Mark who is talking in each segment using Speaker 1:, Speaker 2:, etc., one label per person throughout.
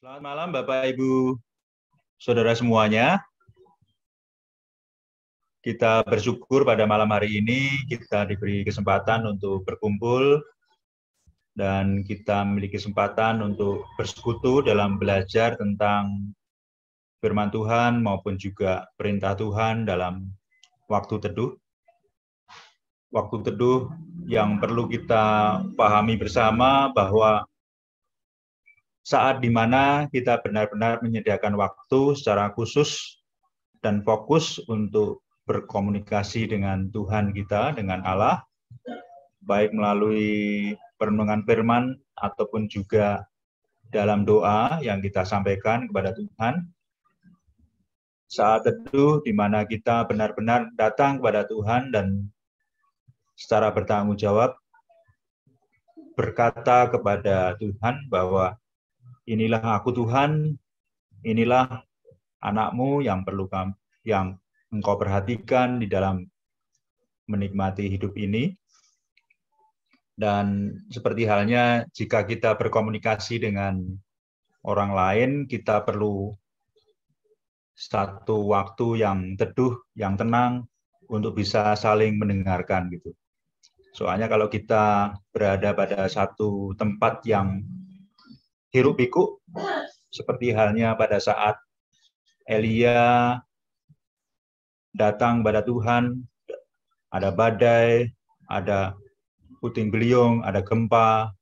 Speaker 1: Selamat malam Bapak Ibu Saudara semuanya. Kita bersyukur pada malam hari ini kita diberi kesempatan untuk berkumpul dan kita memiliki kesempatan untuk bersekutu dalam belajar tentang firman Tuhan maupun juga perintah Tuhan dalam waktu teduh. Waktu teduh yang perlu kita pahami bersama bahwa saat di mana kita benar-benar menyediakan waktu secara khusus dan fokus untuk berkomunikasi dengan Tuhan kita, dengan Allah, baik melalui perenungan firman ataupun juga dalam doa yang kita sampaikan kepada Tuhan. Saat teduh di mana kita benar-benar datang kepada Tuhan dan secara bertanggung jawab berkata kepada Tuhan bahwa inilah aku Tuhan, inilah anakmu yang engkau perhatikan di dalam menikmati hidup ini. Dan seperti halnya jika kita berkomunikasi dengan orang lain, kita perlu satu waktu yang teduh, yang tenang untuk bisa saling mendengarkan gitu. Soalnya kalau kita berada pada satu tempat yang hiruk pikuk, seperti halnya pada saat Elia datang pada Tuhan, ada badai, ada puting beliung, ada gempa,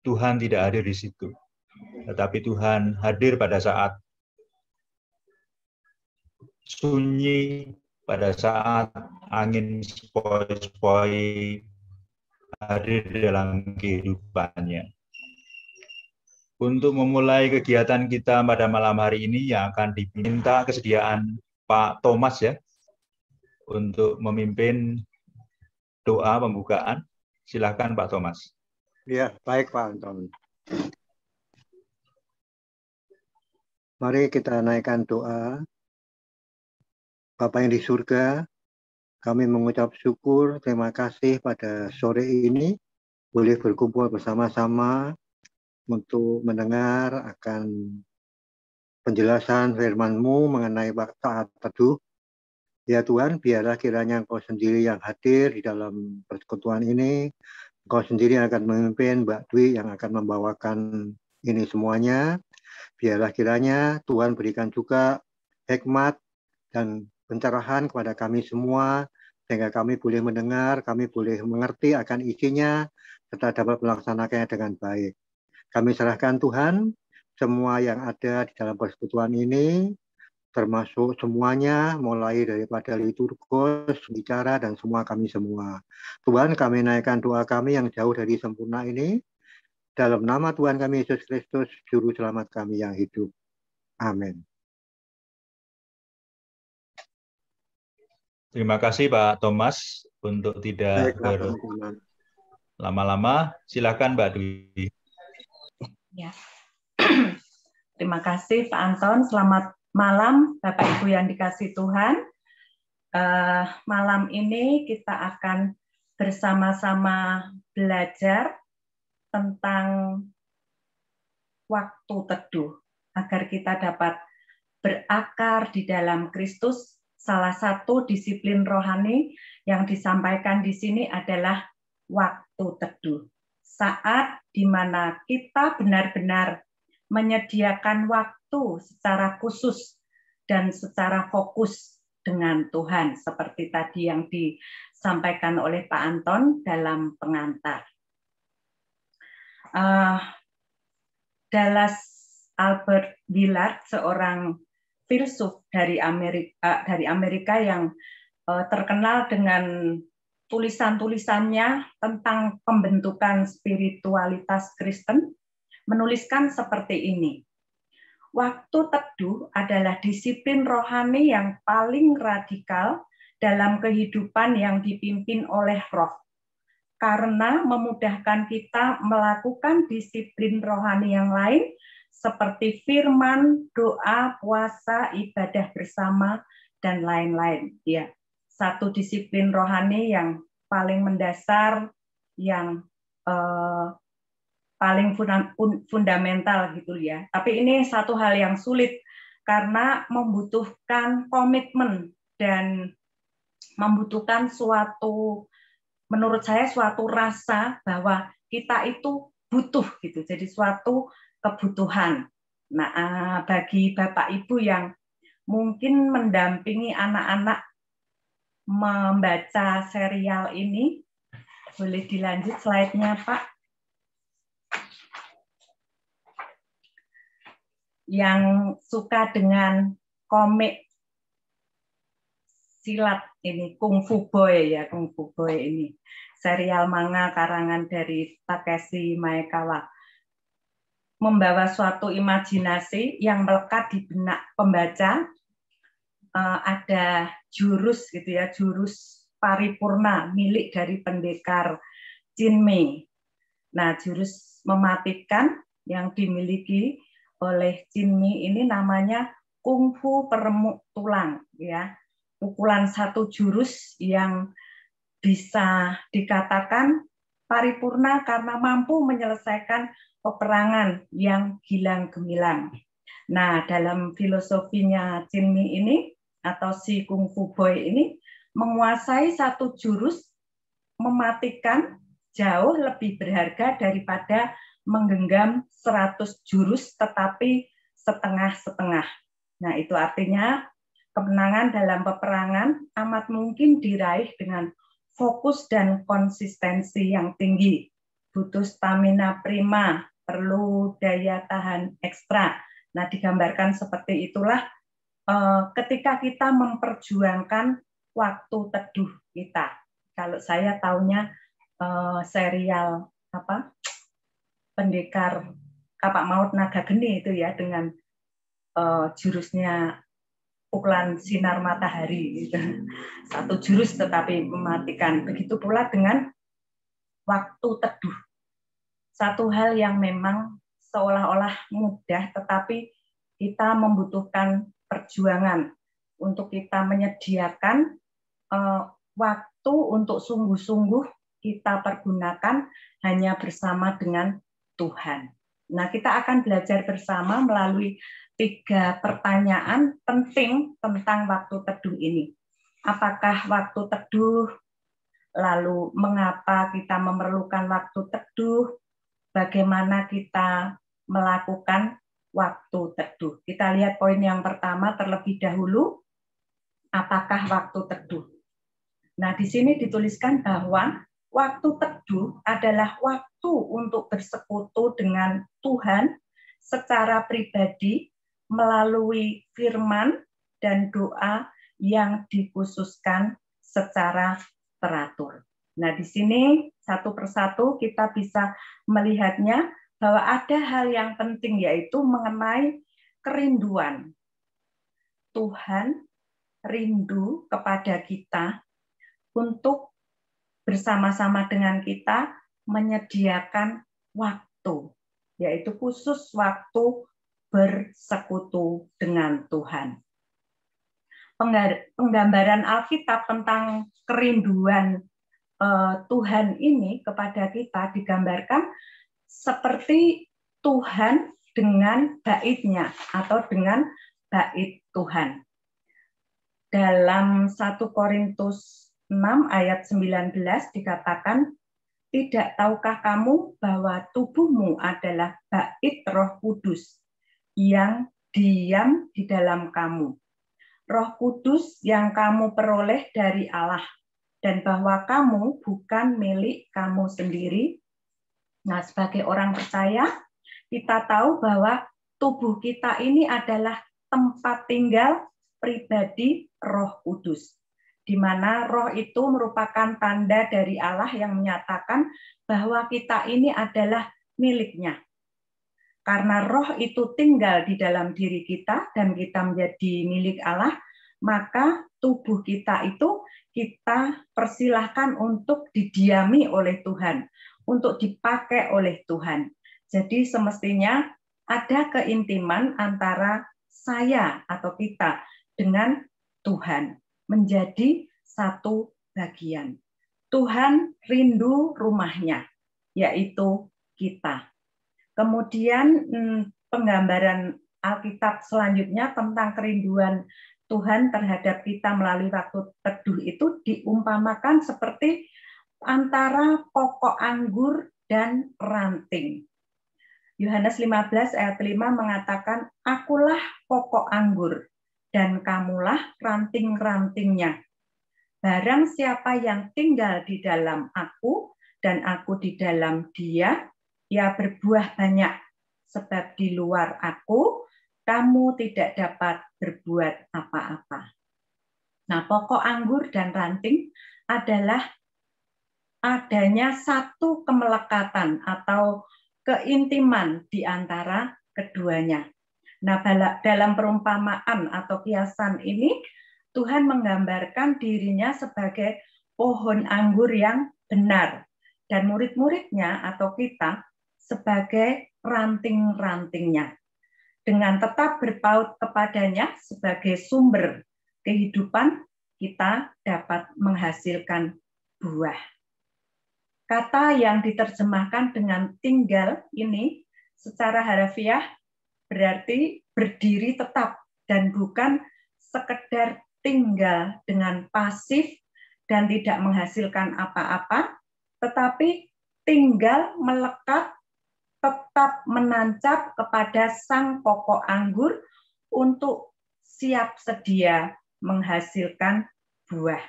Speaker 1: Tuhan tidak hadir di situ. Tetapi Tuhan hadir pada saat sunyi, pada saat angin sepoi-sepoi hadir dalam kehidupannya. Untuk memulai kegiatan kita pada malam hari ini yang akan diminta kesediaan Pak Thomas ya untuk memimpin doa pembukaan. Silakan Pak Thomas.
Speaker 2: Ya, baik Pak Anton. Mari kita naikkan doa. Bapa yang di surga, kami mengucap syukur, terima kasih pada sore ini boleh berkumpul bersama-sama untuk mendengar akan penjelasan firman-Mu mengenai saat teduh. Ya Tuhan, biarlah kiranya Engkau sendiri yang hadir di dalam persekutuan ini. Engkau sendiri yang akan memimpin, Mbak Dwi yang akan membawakan ini semuanya. Biarlah kiranya Tuhan berikan juga hikmat dan pencerahan kepada kami semua, sehingga kami boleh mendengar, kami boleh mengerti akan isinya, serta dapat melaksanakannya dengan baik. Kami serahkan Tuhan semua yang ada di dalam persekutuan ini, termasuk semuanya, mulai daripada liturgos, bicara, dan semua kami semua. Tuhan, kami naikkan doa kami yang jauh dari sempurna ini, dalam nama Tuhan kami Yesus Kristus, Juru Selamat kami yang hidup. Amin.
Speaker 1: Terima kasih Pak Thomas untuk tidak berlama-lama. Silakan Mbak Dwi.
Speaker 3: Ya. Terima kasih Pak Anton. Selamat malam Bapak Ibu yang dikasihi Tuhan. Malam ini kita akan bersama-sama belajar tentang waktu teduh agar kita dapat berakar di dalam Kristus. Salah satu disiplin rohani yang disampaikan di sini adalah waktu teduh. Saat di mana kita benar-benar menyediakan waktu secara khusus dan secara fokus dengan Tuhan, seperti tadi yang disampaikan oleh Pak Anton dalam pengantar. Dallas Albert Willard, seorang filsuf dari Amerika yang terkenal dengan tulisan-tulisannya tentang pembentukan spiritualitas Kristen, menuliskan seperti ini. Waktu teduh adalah disiplin rohani yang paling radikal dalam kehidupan yang dipimpin oleh Roh, karena memudahkan kita melakukan disiplin rohani yang lain seperti firman, doa, puasa, ibadah bersama, dan lain-lain. Ya, satu disiplin rohani yang paling mendasar yang paling fundamental gitu ya. Tapi ini satu hal yang sulit karena membutuhkan komitmen dan membutuhkan suatu, menurut saya suatu rasa bahwa kita itu butuh gitu. Jadi suatu kebutuhan. Nah, bagi Bapak Ibu yang mungkin mendampingi anak-anak membaca serial ini, boleh dilanjut slide-nya, Pak. Yang suka dengan komik silat ini, Kung Fu Boy ya, Kung Fu Boy ini. Serial manga karangan dari Takeshi Maekawa. Membawa suatu imajinasi yang melekat di benak pembaca. Ada jurus gitu ya, jurus paripurna milik dari pendekar Jinmei. Nah, jurus mematikan yang dimiliki oleh Jinmei ini namanya kungfu peremuk tulang ya. Pukulan satu jurus yang bisa dikatakan paripurna karena mampu menyelesaikan peperangan yang gilang gemilang. Nah, dalam filosofinya Jinmei ini atau si Kung Fu Boy ini menguasai satu jurus mematikan jauh lebih berharga daripada menggenggam 100 jurus tetapi setengah-setengah. Nah, itu artinya kemenangan dalam peperangan amat mungkin diraih dengan fokus dan konsistensi yang tinggi. Butuh stamina prima, perlu daya tahan ekstra. Nah, digambarkan seperti itulah ketika kita memperjuangkan waktu teduh kita. Kalau saya taunya serial Pendekar Kapak Maut Naga Geni itu ya, dengan jurusnya pukulan sinar matahari gitu. Satu jurus tetapi mematikan. Begitu pula dengan waktu teduh. Satu hal yang memang seolah-olah mudah tetapi kita membutuhkan perjuangan untuk kita menyediakan waktu untuk sungguh-sungguh kita pergunakan hanya bersama dengan Tuhan. Nah, kita akan belajar bersama melalui 3 pertanyaan penting tentang waktu teduh ini. Apakah waktu teduh? Lalu mengapa kita memerlukan waktu teduh? Bagaimana kita melakukan waktu teduh? Kita lihat poin yang pertama terlebih dahulu. Apakah waktu teduh? Nah, di sini dituliskan bahwa waktu teduh adalah waktu untuk bersekutu dengan Tuhan secara pribadi melalui firman dan doa yang dikhususkan secara teratur. Nah, di sini satu persatu kita bisa melihatnya bahwa ada hal yang penting, yaitu mengenai kerinduan. Tuhan rindu kepada kita untuk bersama-sama dengan kita menyediakan waktu, yaitu khusus waktu bersekutu dengan Tuhan. Penggambaran Alkitab tentang kerinduan Tuhan ini kepada kita digambarkan seperti Tuhan dengan baitnya atau dengan bait Tuhan. Dalam 1 Korintus 6 ayat 19 dikatakan, tidak tahukah kamu bahwa tubuhmu adalah bait Roh Kudus yang diam di dalam kamu. Roh Kudus yang kamu peroleh dari Allah, dan bahwa kamu bukan milik kamu sendiri. Nah, sebagai orang percaya, kita tahu bahwa tubuh kita ini adalah tempat tinggal pribadi Roh Kudus, di mana Roh itu merupakan tanda dari Allah yang menyatakan bahwa kita ini adalah miliknya. Karena Roh itu tinggal di dalam diri kita dan kita menjadi milik Allah, maka tubuh kita itu kita persilahkan untuk didiami oleh Tuhan, untuk dipakai oleh Tuhan. Jadi semestinya ada keintiman antara saya atau kita dengan Tuhan, menjadi satu bagian. Tuhan rindu rumahnya, yaitu kita. Kemudian penggambaran Alkitab selanjutnya tentang kerinduan Tuhan terhadap kita melalui waktu teduh itu diumpamakan seperti antara pokok anggur dan ranting. Yohanes 15 ayat 5 mengatakan, "Akulah pokok anggur dan kamulah ranting-rantingnya. Barang siapa yang tinggal di dalam aku dan aku di dalam dia, ia berbuah banyak, sebab di luar aku kamu tidak dapat berbuat apa-apa." Nah, pokok anggur dan ranting adalah adanya satu kemelekatan atau keintiman di antara keduanya. Nah, dalam perumpamaan atau kiasan ini, Tuhan menggambarkan dirinya sebagai pohon anggur yang benar, dan murid-muridnya atau kita sebagai ranting-rantingnya. Dengan tetap berpaut kepadanya sebagai sumber kehidupan, kita dapat menghasilkan buah. Kata yang diterjemahkan dengan tinggal ini secara harfiah berarti berdiri tetap dan bukan sekedar tinggal dengan pasif dan tidak menghasilkan apa-apa, tetapi tinggal melekat, tetap menancap kepada sang pokok anggur untuk siap sedia menghasilkan buah.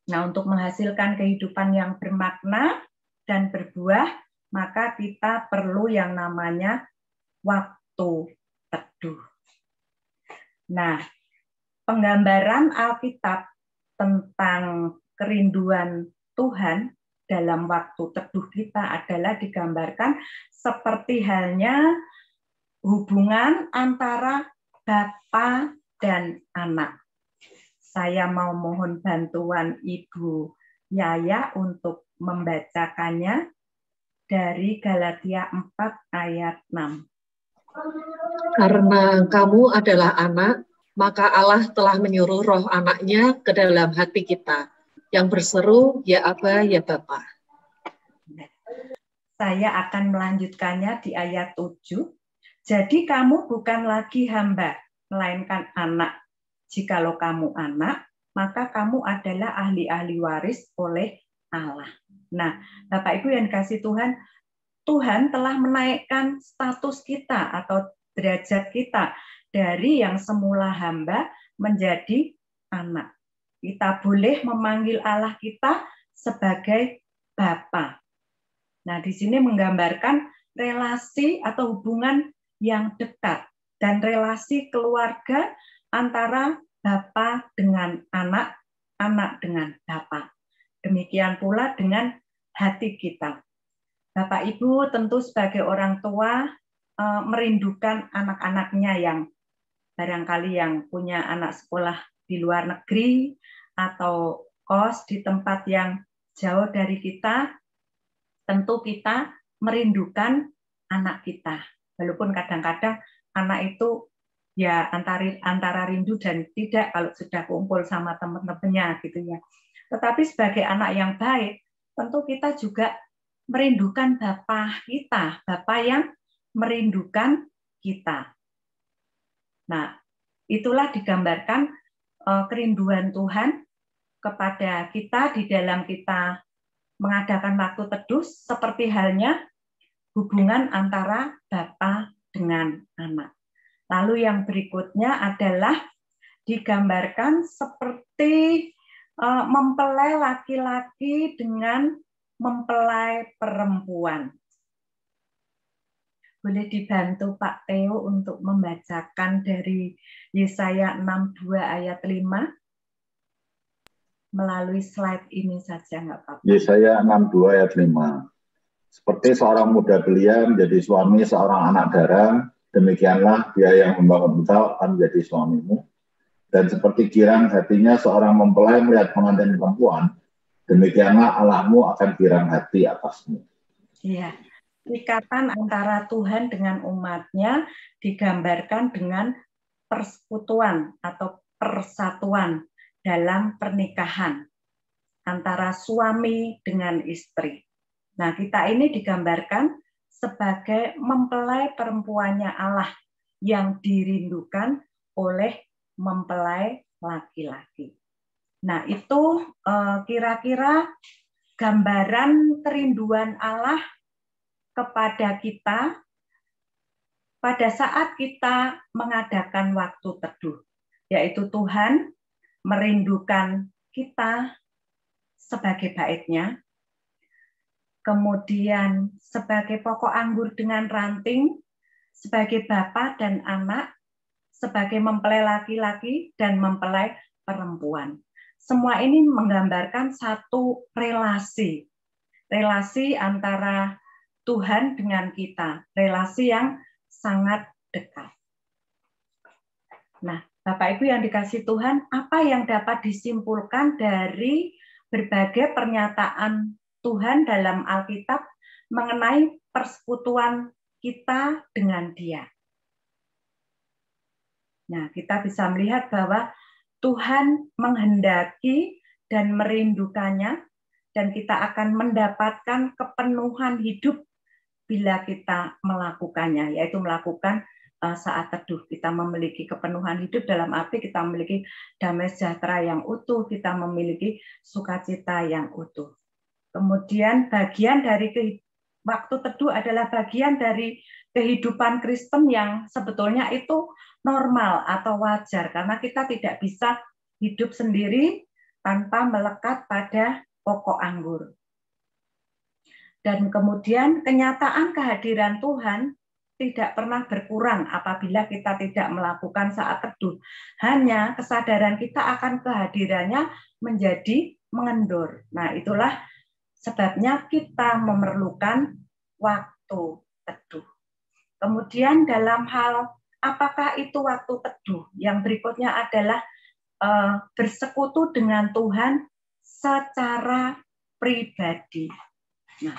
Speaker 3: Nah, untuk menghasilkan kehidupan yang bermakna dan berbuah, maka kita perlu yang namanya waktu teduh. Nah, penggambaran Alkitab tentang kerinduan Tuhan dalam waktu teduh kita adalah digambarkan seperti halnya hubungan antara Bapa dan anak. Saya mau mohon bantuan Ibu Yaya untuk membacakannya dari Galatia 4 ayat 6.
Speaker 4: Karena kamu adalah anak, maka Allah telah menyuruh roh anaknya ke dalam hati kita, yang berseru, ya Aba, ya Bapa.
Speaker 3: Saya akan melanjutkannya di ayat 7. Jadi kamu bukan lagi hamba, melainkan anak. Jikalau kamu anak, maka kamu adalah ahli-ahli waris oleh Allah. Nah, Bapak Ibu yang dikasihi Tuhan, Tuhan telah menaikkan status kita atau derajat kita dari yang semula hamba menjadi anak. Kita boleh memanggil Allah kita sebagai Bapa. Nah, di sini menggambarkan relasi atau hubungan yang dekat dan relasi keluarga antara Bapa dengan anak, anak dengan Bapa. Demikian pula dengan hati kita. Bapak Ibu tentu sebagai orang tua merindukan anak-anaknya yang barangkali yang punya anak sekolah di luar negeri atau kos di tempat yang jauh dari kita. Tentu kita merindukan anak kita. Walaupun kadang-kadang anak itu ya antara rindu dan tidak kalau sudah kumpul sama teman-temannya gitu ya. Tetapi sebagai anak yang baik, tentu kita juga merindukan Bapa kita, Bapa yang merindukan kita. Nah, itulah digambarkan kerinduan Tuhan kepada kita di dalam kita mengadakan waktu teduh seperti halnya hubungan antara Bapa dengan anak. Lalu yang berikutnya adalah digambarkan seperti mempelai laki-laki dengan mempelai perempuan. Boleh dibantu Pak Theo untuk membacakan dari Yesaya 62 ayat 5 melalui slide ini saja, nggak apa-apa.
Speaker 5: Yesaya 62 ayat 5. Seperti seorang muda belia menjadi suami seorang anak dara, demikianlah dia yang membangun engkau akan menjadi suamimu. Dan seperti girang hatinya seorang mempelai melihat pengantin perempuan, demikianlah Allahmu akan girang hati atasmu.
Speaker 3: Iya, ikatan antara Tuhan dengan umatnya digambarkan dengan persekutuan atau persatuan dalam pernikahan antara suami dengan istri. Nah, kita ini digambarkan sebagai mempelai perempuannya Allah yang dirindukan oleh mempelai laki-laki. Nah, itu kira-kira gambaran kerinduan Allah kepada kita pada saat kita mengadakan waktu teduh, yaitu Tuhan merindukan kita sebagai baitnya, kemudian sebagai pokok anggur dengan ranting, sebagai bapa dan anak, sebagai mempelai laki-laki dan mempelai perempuan. Semua ini menggambarkan satu relasi antara Tuhan dengan kita, relasi yang sangat dekat. Nah, Bapak Ibu yang dikasihi Tuhan, apa yang dapat disimpulkan dari berbagai pernyataan Tuhan dalam Alkitab mengenai persekutuan kita dengan Dia? Nah, kita bisa melihat bahwa Tuhan menghendaki dan merindukannya, dan kita akan mendapatkan kepenuhan hidup bila kita melakukannya, yaitu melakukan saat teduh. Kita memiliki kepenuhan hidup dalam arti kita memiliki damai sejahtera yang utuh, kita memiliki sukacita yang utuh. Kemudian bagian dari waktu teduh adalah bagian dari kehidupan Kristen yang sebetulnya itu normal atau wajar, karena kita tidak bisa hidup sendiri tanpa melekat pada pokok anggur. Dan kemudian kenyataan kehadiran Tuhan tidak pernah berkurang apabila kita tidak melakukan saat teduh. Hanya kesadaran kita akan kehadirannya menjadi mengendur. Nah, itulah sebabnya kita memerlukan waktu teduh. Kemudian dalam hal apakah itu waktu teduh? Yang berikutnya adalah bersekutu dengan Tuhan secara pribadi. Nah,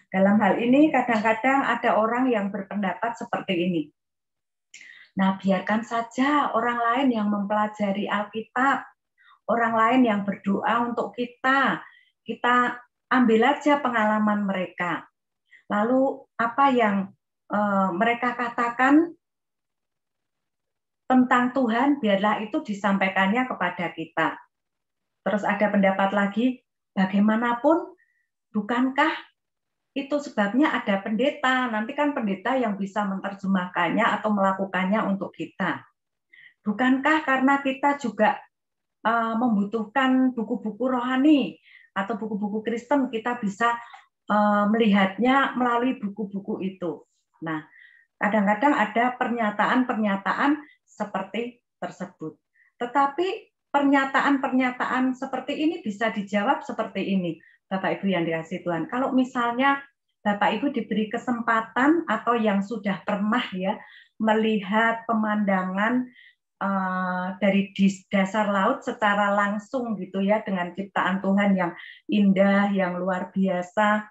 Speaker 3: dalam hal ini kadang-kadang ada orang yang berpendapat seperti ini. Nah, biarkan saja orang lain yang mempelajari Alkitab, orang lain yang berdoa untuk kita. Kita ambil aja pengalaman mereka. Lalu apa yang mereka katakan tentang Tuhan, biarlah itu disampaikannya kepada kita. Terus ada pendapat lagi, bagaimanapun, bukankah itu sebabnya ada pendeta? Nanti kan pendeta yang bisa menerjemahkannya atau melakukannya untuk kita. Bukankah karena kita juga membutuhkan buku-buku rohani atau buku-buku Kristen, kita bisa melihatnya melalui buku-buku itu. Nah, kadang-kadang ada pernyataan-pernyataan seperti tersebut. Tetapi pernyataan-pernyataan seperti ini bisa dijawab seperti ini, Bapak Ibu yang dikasihi Tuhan. Kalau misalnya Bapak Ibu diberi kesempatan atau yang sudah pernah ya melihat pemandangan dari dasar laut secara langsung gitu ya, dengan ciptaan Tuhan yang indah, yang luar biasa,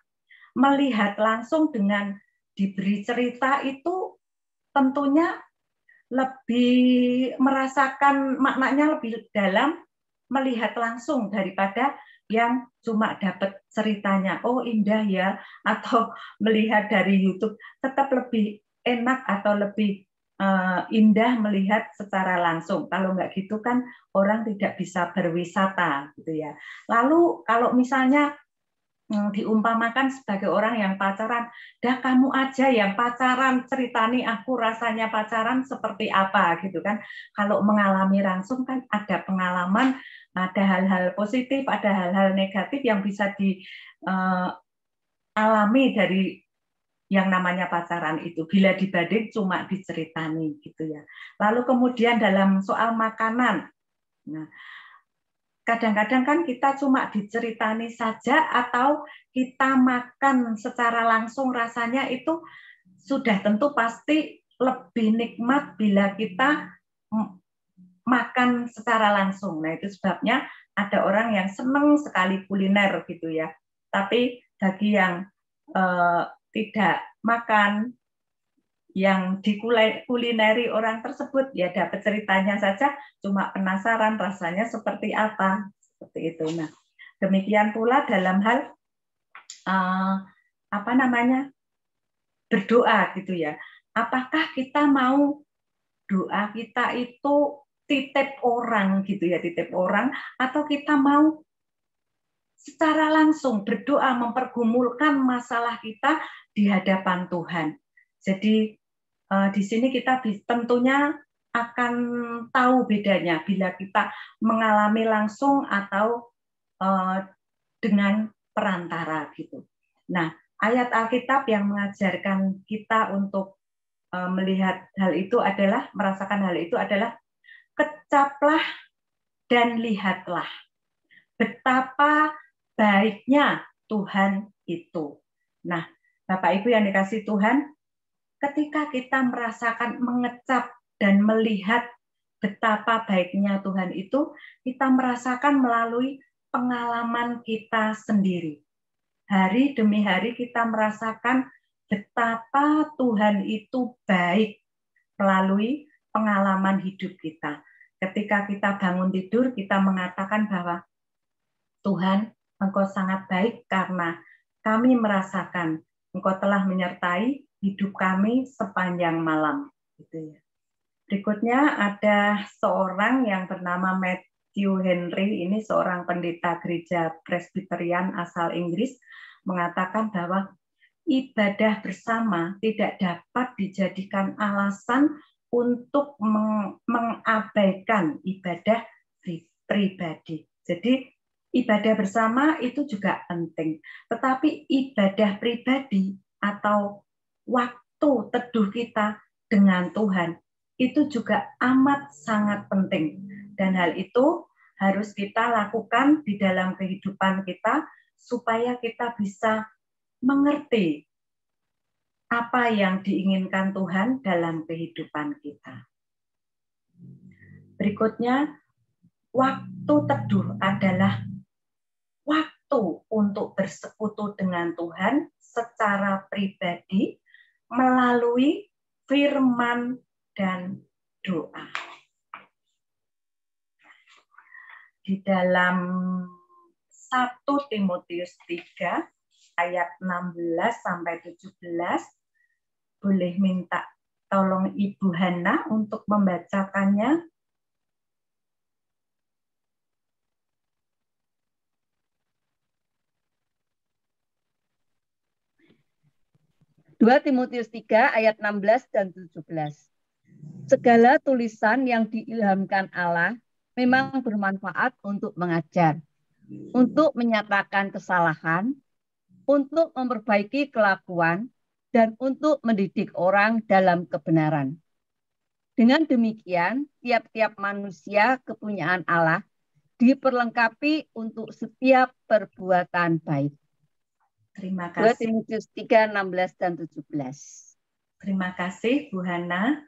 Speaker 3: melihat langsung dengan diberi cerita itu tentunya lebih merasakan maknanya lebih dalam melihat langsung daripada yang cuma dapat ceritanya, oh indah ya, atau melihat dari YouTube. Tetap lebih enak atau lebih indah melihat secara langsung. Kalau nggak gitu kan orang tidak bisa berwisata gitu ya. Lalu kalau misalnya diumpamakan sebagai orang yang pacaran, dah kamu aja yang pacaran, ceritani aku rasanya pacaran seperti apa gitu kan. Kalau mengalami langsung kan ada pengalaman, ada hal-hal positif, ada hal-hal negatif yang bisa dialami dari yang namanya pacaran itu, bila dibanding cuma diceritani gitu ya. Lalu kemudian dalam soal makanan, nah kadang-kadang kan kita cuma diceritani saja atau kita makan secara langsung, rasanya itu sudah tentu pasti lebih nikmat bila kita makan secara langsung. Nah, itu sebabnya ada orang yang senang sekali kuliner gitu ya. Tapi bagi yang tidak makan, yang dikulineri orang tersebut, ya dapat ceritanya saja, cuma penasaran rasanya seperti apa, seperti itu. Nah, demikian pula dalam hal berdoa gitu ya. Apakah kita mau doa kita itu titip orang gitu ya, titip orang, atau kita mau secara langsung berdoa mempergumulkan masalah kita di hadapan Tuhan. Jadi di sini kita tentunya akan tahu bedanya bila kita mengalami langsung atau dengan perantara gitu. Nah, ayat Alkitab yang mengajarkan kita untuk melihat hal itu adalah, merasakan hal itu adalah, kecaplah dan lihatlah betapa baiknya Tuhan itu. Nah, Bapak Ibu yang dikasihi Tuhan, ketika kita merasakan, mengecap dan melihat betapa baiknya Tuhan itu, kita merasakan melalui pengalaman kita sendiri. Hari demi hari kita merasakan betapa Tuhan itu baik melalui pengalaman hidup kita. Ketika kita bangun tidur, kita mengatakan bahwa Tuhan, Engkau sangat baik karena kami merasakan Engkau telah menyertai hidup kami sepanjang malam. Gitu ya. Berikutnya ada seorang yang bernama Matthew Henry, ini seorang pendeta gereja Presbyterian asal Inggris, mengatakan bahwa ibadah bersama tidak dapat dijadikan alasan untuk mengabaikan ibadah pribadi. Jadi ibadah bersama itu juga penting, tetapi ibadah pribadi atau waktu teduh kita dengan Tuhan itu juga amat sangat penting. Dan hal itu harus kita lakukan di dalam kehidupan kita supaya kita bisa mengerti apa yang diinginkan Tuhan dalam kehidupan kita. Berikutnya, waktu teduh adalah waktu untuk bersekutu dengan Tuhan secara pribadi melalui firman dan doa. Di dalam 1 Timotius 3 ayat 16 sampai 17, boleh minta tolong Ibu Hana untuk membacakannya.
Speaker 6: Timotius 3 ayat 16 dan 17. Segala tulisan yang diilhamkan Allah memang bermanfaat untuk mengajar, untuk menyatakan kesalahan, untuk memperbaiki kelakuan, dan untuk mendidik orang dalam kebenaran. Dengan demikian, tiap-tiap manusia kepunyaan Allah diperlengkapi untuk setiap perbuatan baik.
Speaker 3: Terima kasih.
Speaker 6: 2 Timotius 3, 16 dan 17.
Speaker 3: Terima kasih, Bu Hana.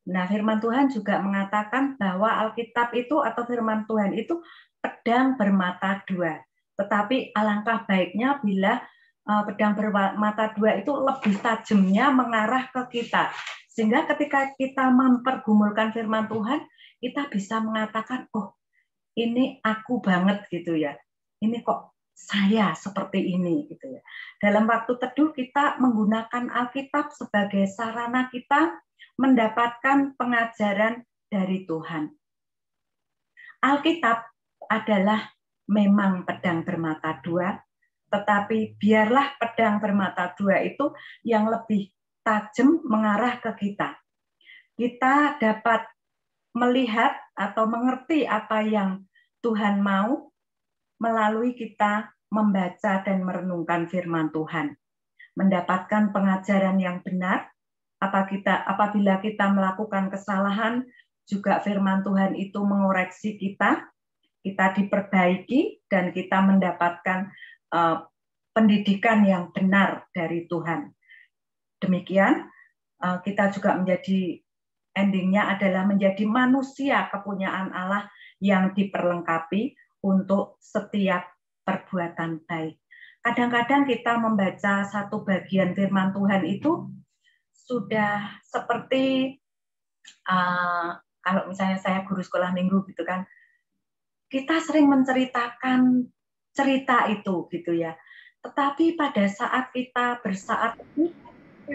Speaker 3: Nah, firman Tuhan juga mengatakan bahwa Alkitab itu atau firman Tuhan itu pedang bermata dua. Tetapi alangkah baiknya bila pedang bermata dua itu lebih tajamnya mengarah ke kita. Sehingga ketika kita mempergumulkan firman Tuhan, kita bisa mengatakan, oh ini aku banget gitu ya. Ini kok saya seperti ini gitu ya. Dalam waktu teduh kita menggunakan Alkitab sebagai sarana kita mendapatkan pengajaran dari Tuhan. Alkitab adalah memang pedang bermata dua, tetapi biarlah pedang bermata dua itu yang lebih tajam mengarah ke kita. Kita dapat melihat atau mengerti apa yang Tuhan mau melalui kita membaca dan merenungkan firman Tuhan. Mendapatkan pengajaran yang benar, apabila kita melakukan kesalahan, juga firman Tuhan itu mengoreksi kita diperbaiki, dan kita mendapatkan pendidikan yang benar dari Tuhan. Demikian, kita juga menjadi, endingnya adalah menjadi manusia kepunyaan Allah yang diperlengkapi untuk setiap perbuatan baik. Kadang-kadang kita membaca satu bagian firman Tuhan itu sudah seperti kalau misalnya saya guru sekolah minggu gitu kan, kita sering menceritakan cerita itu gitu ya. Tetapi pada saat kita bersaat ini,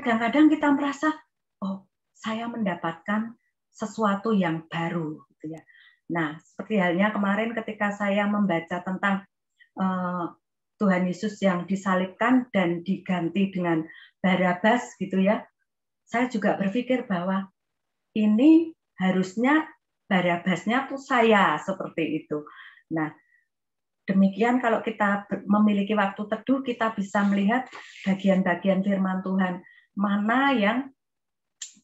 Speaker 3: kadang-kadang kita merasa, oh, saya mendapatkan sesuatu yang baru, gitu ya. Nah, seperti halnya kemarin ketika saya membaca tentang Tuhan Yesus yang disalibkan dan diganti dengan Barabas, gitu ya. Saya juga berpikir bahwa ini harusnya Barabasnya tuh saya, seperti itu. Nah, demikian kalau kita memiliki waktu teduh, kita bisa melihat bagian-bagian firman Tuhan mana yang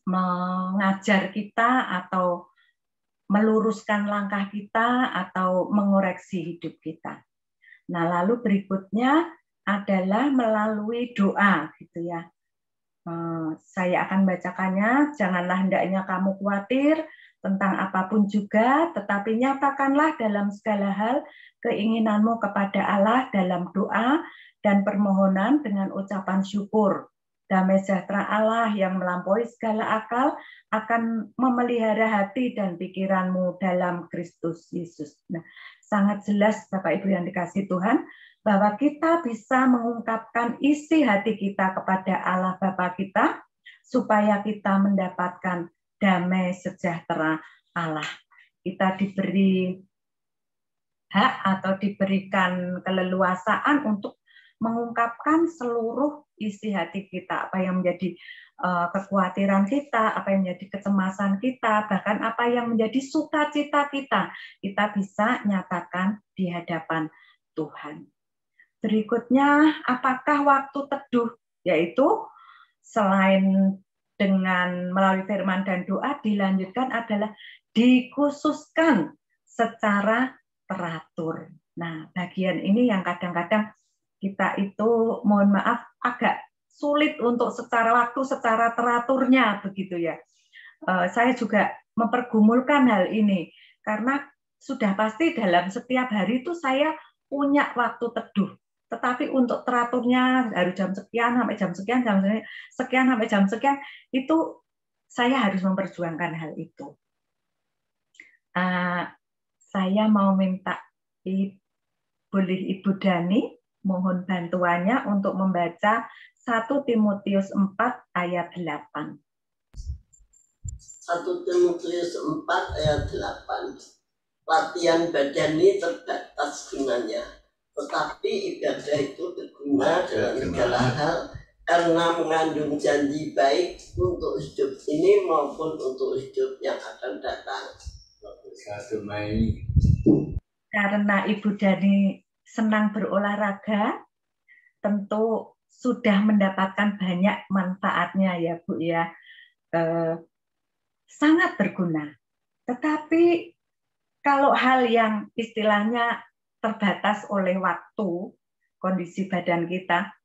Speaker 3: mengajar kita atau meluruskan langkah kita atau mengoreksi hidup kita. Nah, lalu berikutnya adalah melalui doa, gitu ya. Saya akan bacakannya. Janganlah hendaknya kamu khawatir tentang apapun juga, tetapi nyatakanlah dalam segala hal keinginanmu kepada Allah dalam doa dan permohonan dengan ucapan syukur. Damai sejahtera Allah yang melampaui segala akal akan memelihara hati dan pikiranmu dalam Kristus Yesus. Nah, sangat jelas Bapak Ibu yang dikasihi Tuhan, bahwa kita bisa mengungkapkan isi hati kita kepada Allah Bapa kita, supaya kita mendapatkan damai sejahtera Allah. Kita diberi hak atau diberikan keleluasaan untuk mengungkapkan seluruh isi hati kita, apa yang menjadi kekhawatiran kita, apa yang menjadi kecemasan kita, bahkan apa yang menjadi sukacita kita, kita bisa nyatakan di hadapan Tuhan. Berikutnya, apakah waktu teduh? Yaitu selain dengan melalui firman dan doa, dilanjutkan adalah dikhususkan secara teratur. Nah, bagian ini yang kadang-kadang kita itu, mohon maaf, agak sulit untuk secara waktu, secara teraturnya, begitu ya. Saya juga mempergumulkan hal ini, karena sudah pasti dalam setiap hari itu saya punya waktu teduh. Tetapi untuk teraturnya harus jam sekian sampai jam sekian, jam sekian sampai jam sekian, itu saya harus memperjuangkan hal itu. Saya mau minta boleh Ibu Dani mohon bantuannya untuk membaca 1 Timotius 4 ayat 8.
Speaker 7: 1 Timotius 4 ayat 8. Latihan badani terbatas gunanya, tetapi ibadah itu berguna dalam segala hal karena mengandung janji baik untuk hidup ini maupun untuk hidup yang akan datang.
Speaker 3: Karena Ibu Dani senang berolahraga, tentu sudah mendapatkan banyak manfaatnya ya Bu ya, sangat berguna. Tetapi kalau hal yang istilahnya terbatas oleh waktu, kondisi badan kita,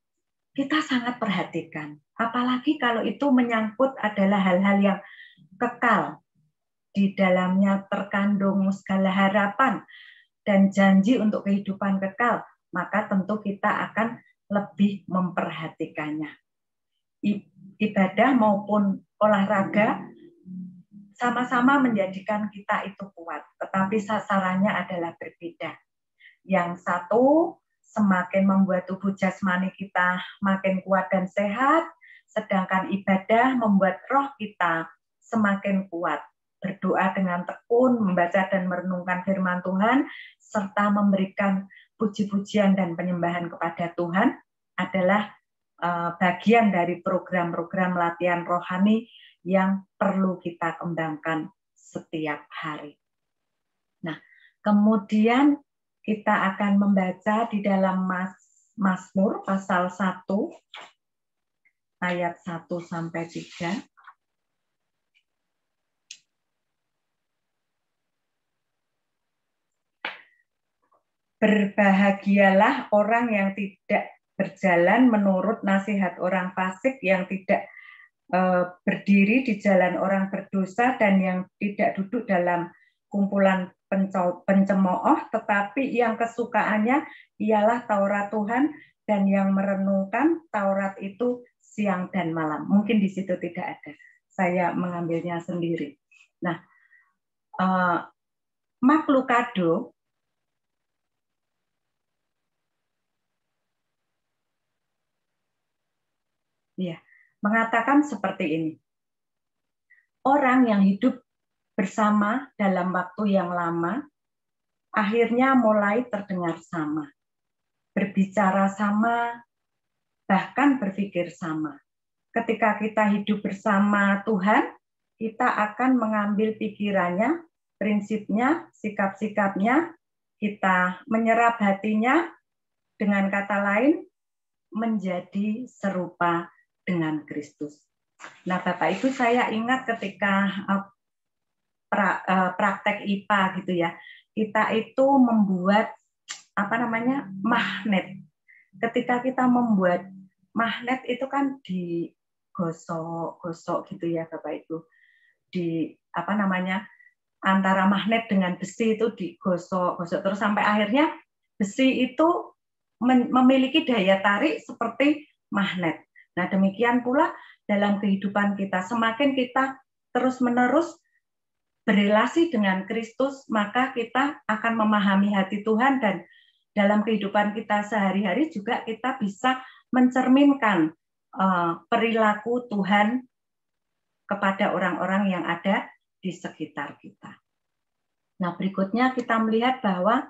Speaker 3: kita sangat perhatikan. Apalagi kalau itu menyangkut adalah hal-hal yang kekal, di dalamnya terkandung segala harapan dan janji untuk kehidupan kekal, maka tentu kita akan lebih memperhatikannya. Ibadah maupun olahraga sama-sama menjadikan kita itu kuat, tetapi sasarannya adalah berbeda. Yang satu semakin membuat tubuh jasmani kita makin kuat dan sehat, sedangkan ibadah membuat roh kita semakin kuat. Berdoa dengan tekun, membaca dan merenungkan firman Tuhan, serta memberikan puji-pujian dan penyembahan kepada Tuhan adalah bagian dari program-program latihan rohani yang perlu kita kembangkan setiap hari. Nah, kemudian kita akan membaca di dalam Mazmur pasal 1 ayat 1 sampai 3. Berbahagialah orang yang tidak berjalan menurut nasihat orang fasik, yang tidak berdiri di jalan orang berdosa, dan yang tidak duduk dalam kumpulan pencemooh, tetapi yang kesukaannya ialah Taurat Tuhan, dan yang merenungkan Taurat itu siang dan malam. Mungkin di situ tidak ada. Saya mengambilnya sendiri. Nah, Mark Lucado ya, mengatakan seperti ini. Orang yang hidup bersama dalam waktu yang lama, akhirnya mulai terdengar sama, berbicara sama, bahkan berpikir sama. Ketika kita hidup bersama Tuhan, kita akan mengambil pikirannya, prinsipnya, sikap-sikapnya, kita menyerap hatinya, dengan kata lain, menjadi serupa dengan Kristus. Nah, Bapak Ibu, saya ingat ketika praktek IPA gitu ya, kita itu membuat magnet. Ketika kita membuat magnet itu kan digosok-gosok gitu ya, Bapak Ibu. Antara magnet dengan besi itu digosok-gosok terus sampai akhirnya besi itu memiliki daya tarik seperti magnet. Nah, demikian pula dalam kehidupan kita, semakin kita terus-menerus berelasi dengan Kristus, maka kita akan memahami hati Tuhan, dan dalam kehidupan kita sehari-hari juga kita bisa mencerminkan perilaku Tuhan kepada orang-orang yang ada di sekitar kita. Nah, berikutnya kita melihat bahwa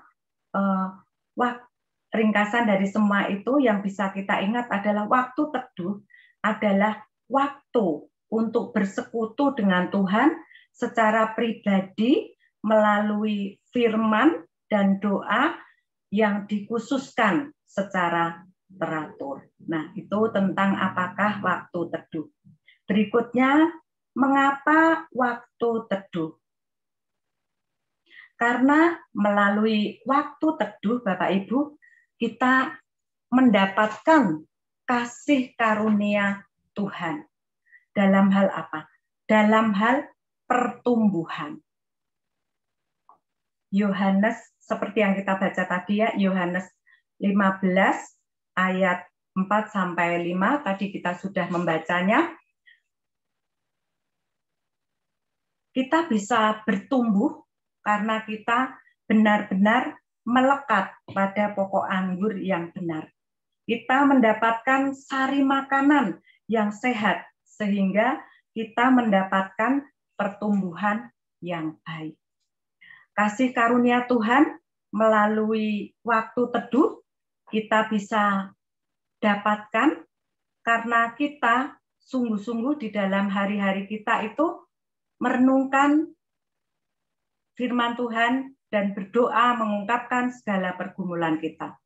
Speaker 3: ringkasan dari semua itu yang bisa kita ingat adalah waktu teduh adalah waktu untuk bersekutu dengan Tuhan secara pribadi melalui firman dan doa yang dikhususkan secara teratur. Nah, itu tentang apakah waktu teduh. Berikutnya, mengapa waktu teduh? Karena melalui waktu teduh, Bapak Ibu, kita mendapatkan kasih karunia Tuhan. Dalam hal apa? Dalam hal pertumbuhan. Yohanes, seperti yang kita baca tadi ya, Yohanes 15 ayat 4-5, tadi kita sudah membacanya. Kita bisa bertumbuh karena kita benar-benar melekat pada pokok anggur yang benar. Kita mendapatkan sari makanan yang sehat, sehingga kita mendapatkan pertumbuhan yang baik. Kasih karunia Tuhan melalui waktu teduh kita bisa dapatkan karena kita sungguh-sungguh di dalam hari-hari kita itu merenungkan firman Tuhan dan berdoa mengungkapkan segala pergumulan kita.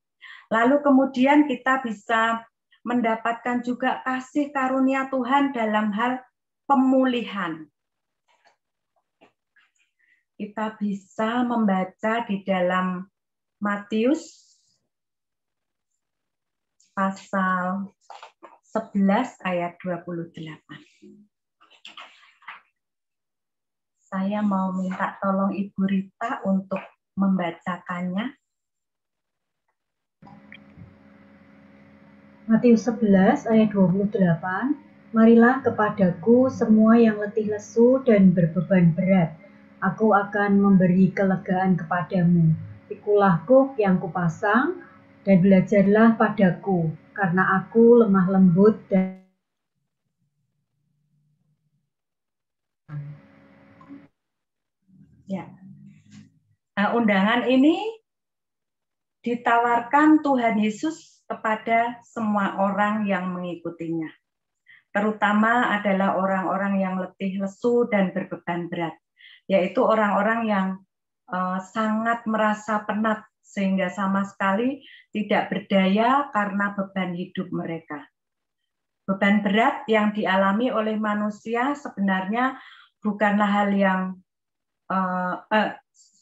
Speaker 3: Lalu kemudian kita bisa mendapatkan juga kasih karunia Tuhan dalam hal pemulihan. Kita bisa membaca di dalam Matius pasal 11 ayat 28. Saya mau minta tolong Ibu Rita untuk membacakannya.
Speaker 8: Matius 11 ayat 28. Marilah kepadaku semua yang letih lesu dan berbeban berat. Aku akan memberi kelegaan kepadamu. Pikulah kuk yang kupasang dan belajarlah padaku, karena aku lemah lembut dan
Speaker 3: ya. Nah, undangan ini ditawarkan Tuhan Yesus kepada semua orang yang mengikutinya. Terutama adalah orang-orang yang letih lesu dan berbeban berat, yaitu orang-orang yang sangat merasa penat sehingga sama sekali tidak berdaya karena beban hidup mereka. Beban berat yang dialami oleh manusia sebenarnya bukanlah hal yang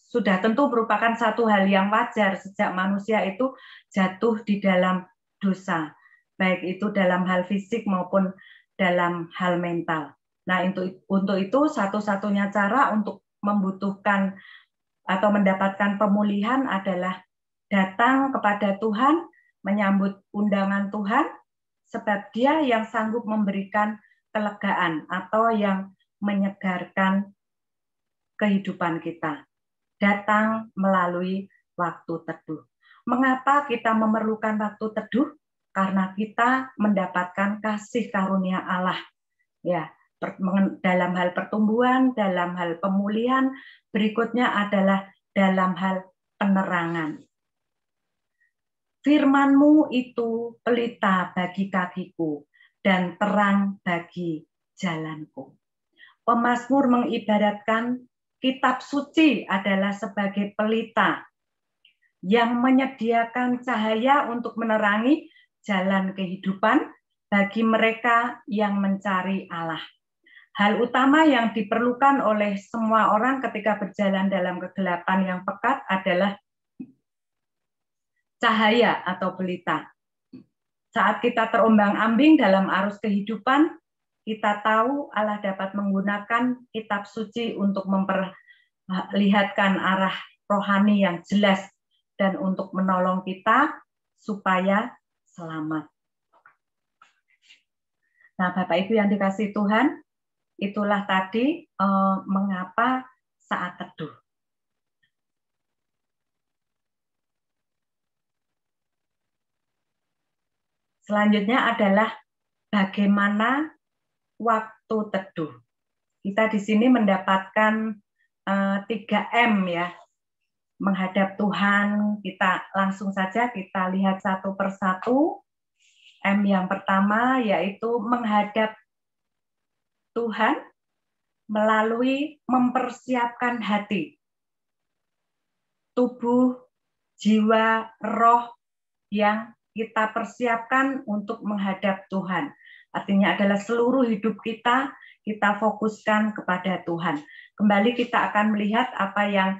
Speaker 3: sudah tentu merupakan satu hal yang wajar sejak manusia itu jatuh di dalam dosa, baik itu dalam hal fisik maupun dalam hal mental. Nah, untuk itu satu-satunya cara untuk membutuhkan atau mendapatkan pemulihan adalah datang kepada Tuhan, menyambut undangan Tuhan, sebab Dia yang sanggup memberikan kelegaan atau yang menyegarkan kehidupan kita. Datang melalui waktu teduh. Mengapa kita memerlukan waktu teduh? karena kita mendapatkan kasih karunia Allah. Ya, dalam hal pertumbuhan, dalam hal pemulihan, berikutnya adalah dalam hal penerangan. Firman-Mu itu pelita bagi kakiku dan terang bagi jalanku. Pemazmur mengibaratkan kitab suci adalah sebagai pelita yang menyediakan cahaya untuk menerangi jalan kehidupan bagi mereka yang mencari Allah. Hal utama yang diperlukan oleh semua orang ketika berjalan dalam kegelapan yang pekat adalah cahaya atau pelita. Saat kita terombang-ambing dalam arus kehidupan, kita tahu Allah dapat menggunakan kitab suci untuk memperlihatkan arah rohani yang jelas dan untuk menolong kita supaya selamat. Nah, Bapak Ibu yang dikasihi Tuhan, itulah tadi mengapa saat teduh. Selanjutnya adalah bagaimana waktu teduh. Kita di sini mendapatkan 3M ya. Menghadap Tuhan, kita langsung saja kita lihat satu persatu. M yang pertama yaitu menghadap Tuhan melalui mempersiapkan hati, tubuh, jiwa, roh yang kita persiapkan untuk menghadap Tuhan. Artinya adalah seluruh hidup kita fokuskan kepada Tuhan. Kembali kita akan melihat apa yang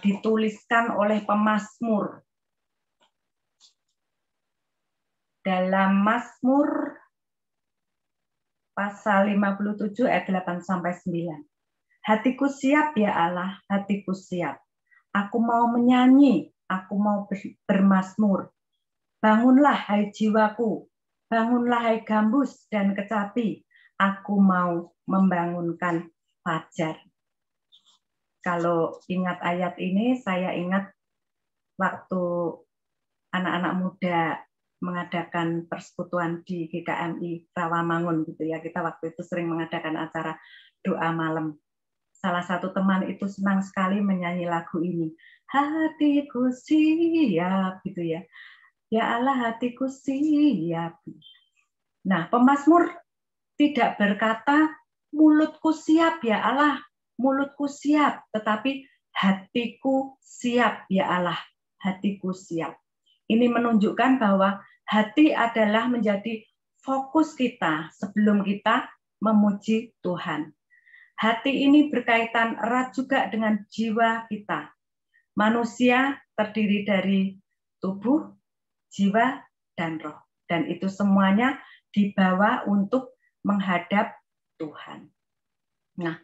Speaker 3: dituliskan oleh pemazmur. Dalam Mazmur pasal 57 ayat 8-9. Hatiku siap ya Allah, hatiku siap. Aku mau menyanyi, aku mau bermazmur. Bangunlah hai jiwaku, bangunlah hai gambus dan kecapi. Aku mau membangunkan fajar. Kalau ingat ayat ini, saya ingat waktu anak-anak muda mengadakan persekutuan di GKMI Rawamangun gitu ya. Kita waktu itu sering mengadakan acara doa malam. Salah satu teman itu senang sekali menyanyi lagu ini. Hatiku siap gitu ya. Ya Allah, hatiku siap. Nah, pemazmur tidak berkata mulutku siap ya Allah, mulutku siap, tetapi hatiku siap ya Allah, hatiku siap. Ini menunjukkan bahwa hati adalah menjadi fokus kita sebelum kita memuji Tuhan. Hati ini berkaitan erat juga dengan jiwa kita. Manusia terdiri dari tubuh, jiwa, dan roh. Dan itu semuanya dibawa untuk menghadap Tuhan. Nah,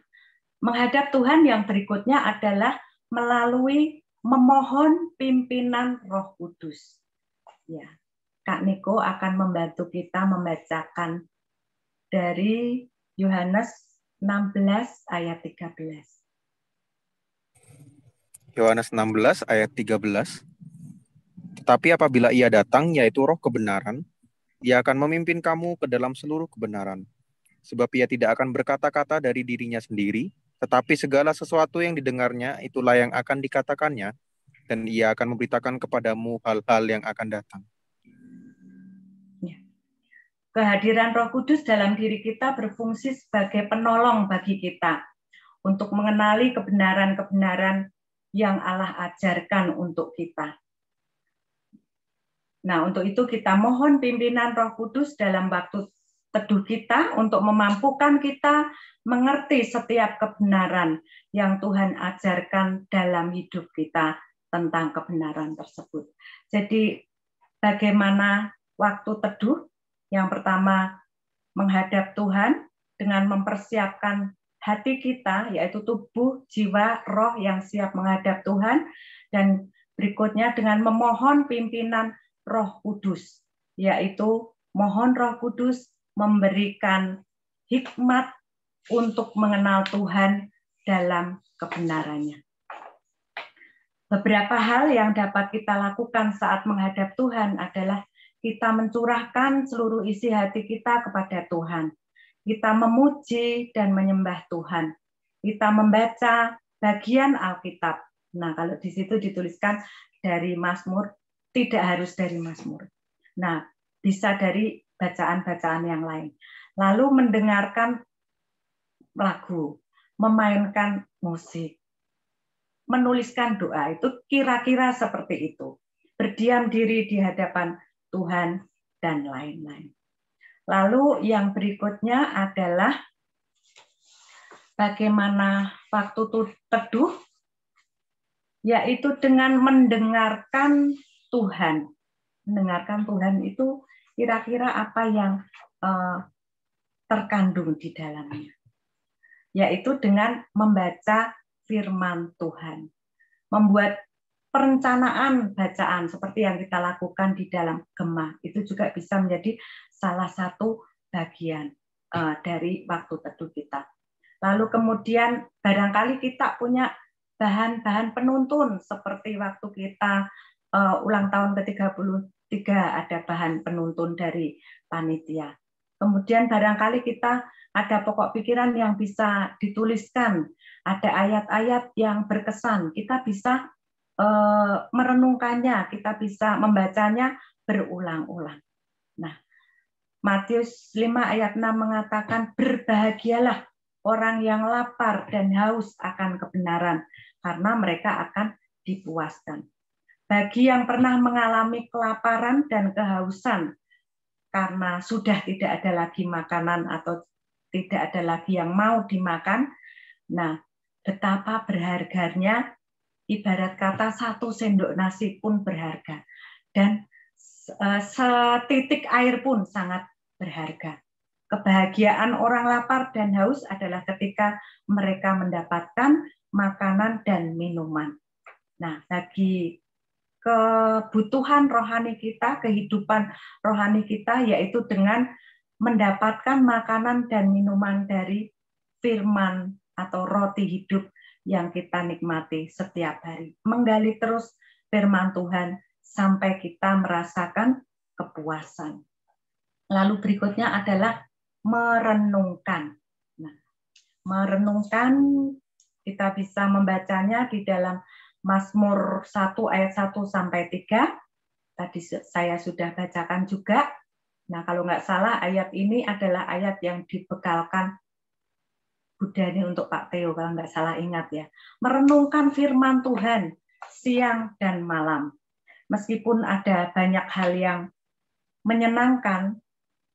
Speaker 3: menghadap Tuhan yang berikutnya adalah melalui memohon pimpinan Roh Kudus. Ya, Kak Niko akan membantu kita membacakan dari Yohanes 16 ayat 13.
Speaker 9: Yohanes 16 ayat 13. Tetapi apabila Ia datang, yaitu Roh kebenaran, Ia akan memimpin kamu ke dalam seluruh kebenaran. Sebab Ia tidak akan berkata-kata dari dirinya sendiri, tetapi segala sesuatu yang didengarnya itulah yang akan dikatakannya, dan Ia akan memberitakan kepadamu hal-hal yang akan datang.
Speaker 3: Ya. Kehadiran Roh Kudus dalam diri kita berfungsi sebagai penolong bagi kita untuk mengenali kebenaran-kebenaran yang Allah ajarkan untuk kita. Nah, untuk itu kita mohon pimpinan Roh Kudus dalam waktu teduh kita untuk memampukan kita mengerti setiap kebenaran yang Tuhan ajarkan dalam hidup kita tentang kebenaran tersebut. Jadi bagaimana waktu teduh? Yang pertama menghadap Tuhan dengan mempersiapkan hati kita, yaitu tubuh, jiwa, roh yang siap menghadap Tuhan. Dan berikutnya dengan memohon pimpinan Roh Kudus, yaitu mohon Roh Kudus memberikan hikmat untuk mengenal Tuhan dalam kebenarannya. Beberapa hal yang dapat kita lakukan saat menghadap Tuhan adalah kita mencurahkan seluruh isi hati kita kepada Tuhan. Kita memuji dan menyembah Tuhan. Kita membaca bagian Alkitab. Nah, kalau di situ dituliskan dari Mazmur, tidak harus dari Mazmur. Nah, bisa dari bacaan-bacaan yang lain. Lalu mendengarkan lagu, memainkan musik, menuliskan doa, itu kira-kira seperti itu. Berdiam diri di hadapan Tuhan dan lain-lain. Lalu yang berikutnya adalah bagaimana waktu teduh, yaitu dengan mendengarkan Tuhan. Mendengarkan Tuhan itu kira-kira apa yang terkandung di dalamnya, yaitu dengan membaca firman Tuhan, membuat perencanaan bacaan seperti yang kita lakukan di dalam Gema, itu juga bisa menjadi salah satu bagian dari waktu teduh kita. Lalu kemudian barangkali kita punya bahan-bahan penuntun, seperti waktu kita ulang tahun ke-33 ada bahan penuntun dari panitia. Kemudian barangkali kita ada pokok pikiran yang bisa dituliskan, ada ayat-ayat yang berkesan, kita bisa merenungkannya, kita bisa membacanya berulang-ulang. Nah, Matius 5 ayat 6 mengatakan, berbahagialah orang yang lapar dan haus akan kebenaran, karena mereka akan dipuaskan. Bagi yang pernah mengalami kelaparan dan kehausan, karena sudah tidak ada lagi makanan atau tidak ada lagi yang mau dimakan, nah, betapa berharganya, ibarat kata 1 sendok nasi pun berharga, dan setitik air pun sangat berharga. Kebahagiaan orang lapar dan haus adalah ketika mereka mendapatkan makanan dan minuman. Nah, bagi kebutuhan rohani kita, kehidupan rohani kita, yaitu dengan mendapatkan makanan dan minuman dari firman atau roti hidup yang kita nikmati setiap hari. Menggali terus firman Tuhan sampai kita merasakan kepuasan. Lalu berikutnya adalah merenungkan. Nah, merenungkan kita bisa membacanya di dalam Mazmur 1 ayat 1 sampai 3. Tadi saya sudah bacakan juga. Nah, kalau nggak salah ayat ini adalah ayat yang dibekalkan Buddha ini untuk Pak Theo, kalau nggak salah ingat ya. Merenungkan firman Tuhan siang dan malam. Meskipun ada banyak hal yang menyenangkan,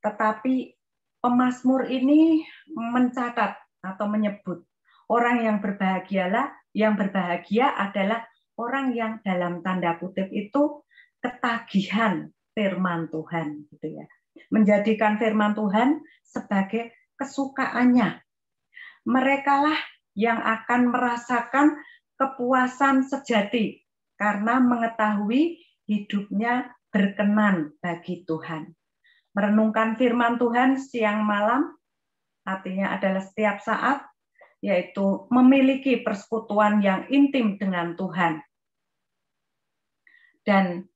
Speaker 3: tetapi pemazmur ini mencatat atau menyebut orang yang berbahagia adalah orang yang dalam tanda kutip itu ketagihan firman Tuhan, gitu ya. Menjadikan firman Tuhan sebagai kesukaannya. Merekalah yang akan merasakan kepuasan sejati karena mengetahui hidupnya berkenan bagi Tuhan. Merenungkan firman Tuhan siang malam artinya adalah setiap saat, yaitu memiliki persekutuan yang intim dengan Tuhan. Dan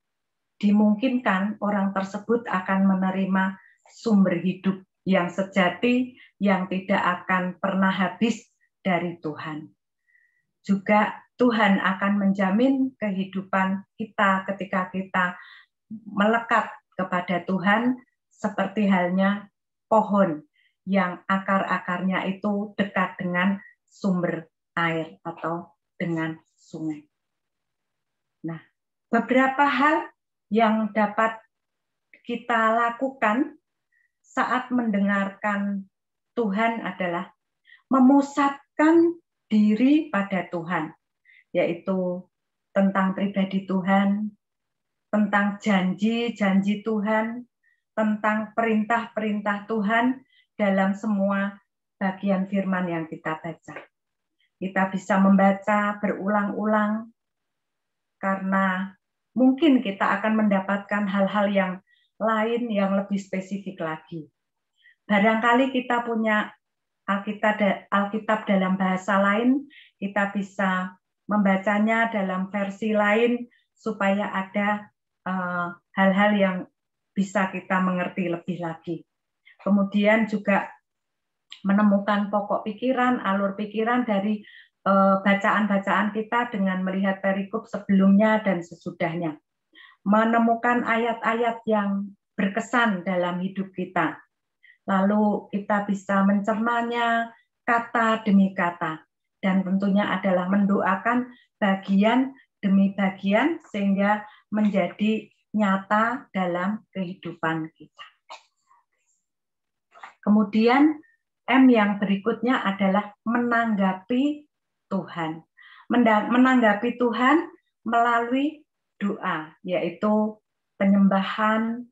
Speaker 3: dimungkinkan orang tersebut akan menerima sumber hidup yang sejati, yang tidak akan pernah habis dari Tuhan. Juga Tuhan akan menjamin kehidupan kita ketika kita melekat kepada Tuhan, seperti halnya pohon yang akar-akarnya itu dekat dengan sumber air atau dengan sungai. Nah, beberapa hal yang dapat kita lakukan saat mendengarkan Tuhan adalah memusatkan diri pada Tuhan, yaitu tentang pribadi Tuhan, tentang janji-janji Tuhan, tentang perintah-perintah Tuhan dalam semua bagian firman yang kita baca. Kita bisa membaca berulang-ulang karena mungkin kita akan mendapatkan hal-hal yang lain yang lebih spesifik lagi. Barangkali kita punya Alkitab dalam bahasa lain, kita bisa membacanya dalam versi lain supaya ada hal-hal yang bisa kita mengerti lebih lagi. Kemudian juga menemukan pokok pikiran, alur pikiran dari bacaan-bacaan kita dengan melihat perikop sebelumnya dan sesudahnya. Menemukan ayat-ayat yang berkesan dalam hidup kita. Lalu kita bisa mencernanya kata demi kata. Dan tentunya adalah mendoakan bagian demi bagian sehingga menjadi nyata dalam kehidupan kita. Kemudian M yang berikutnya adalah menanggapi Tuhan. Menanggapi Tuhan melalui doa, yaitu penyembahan,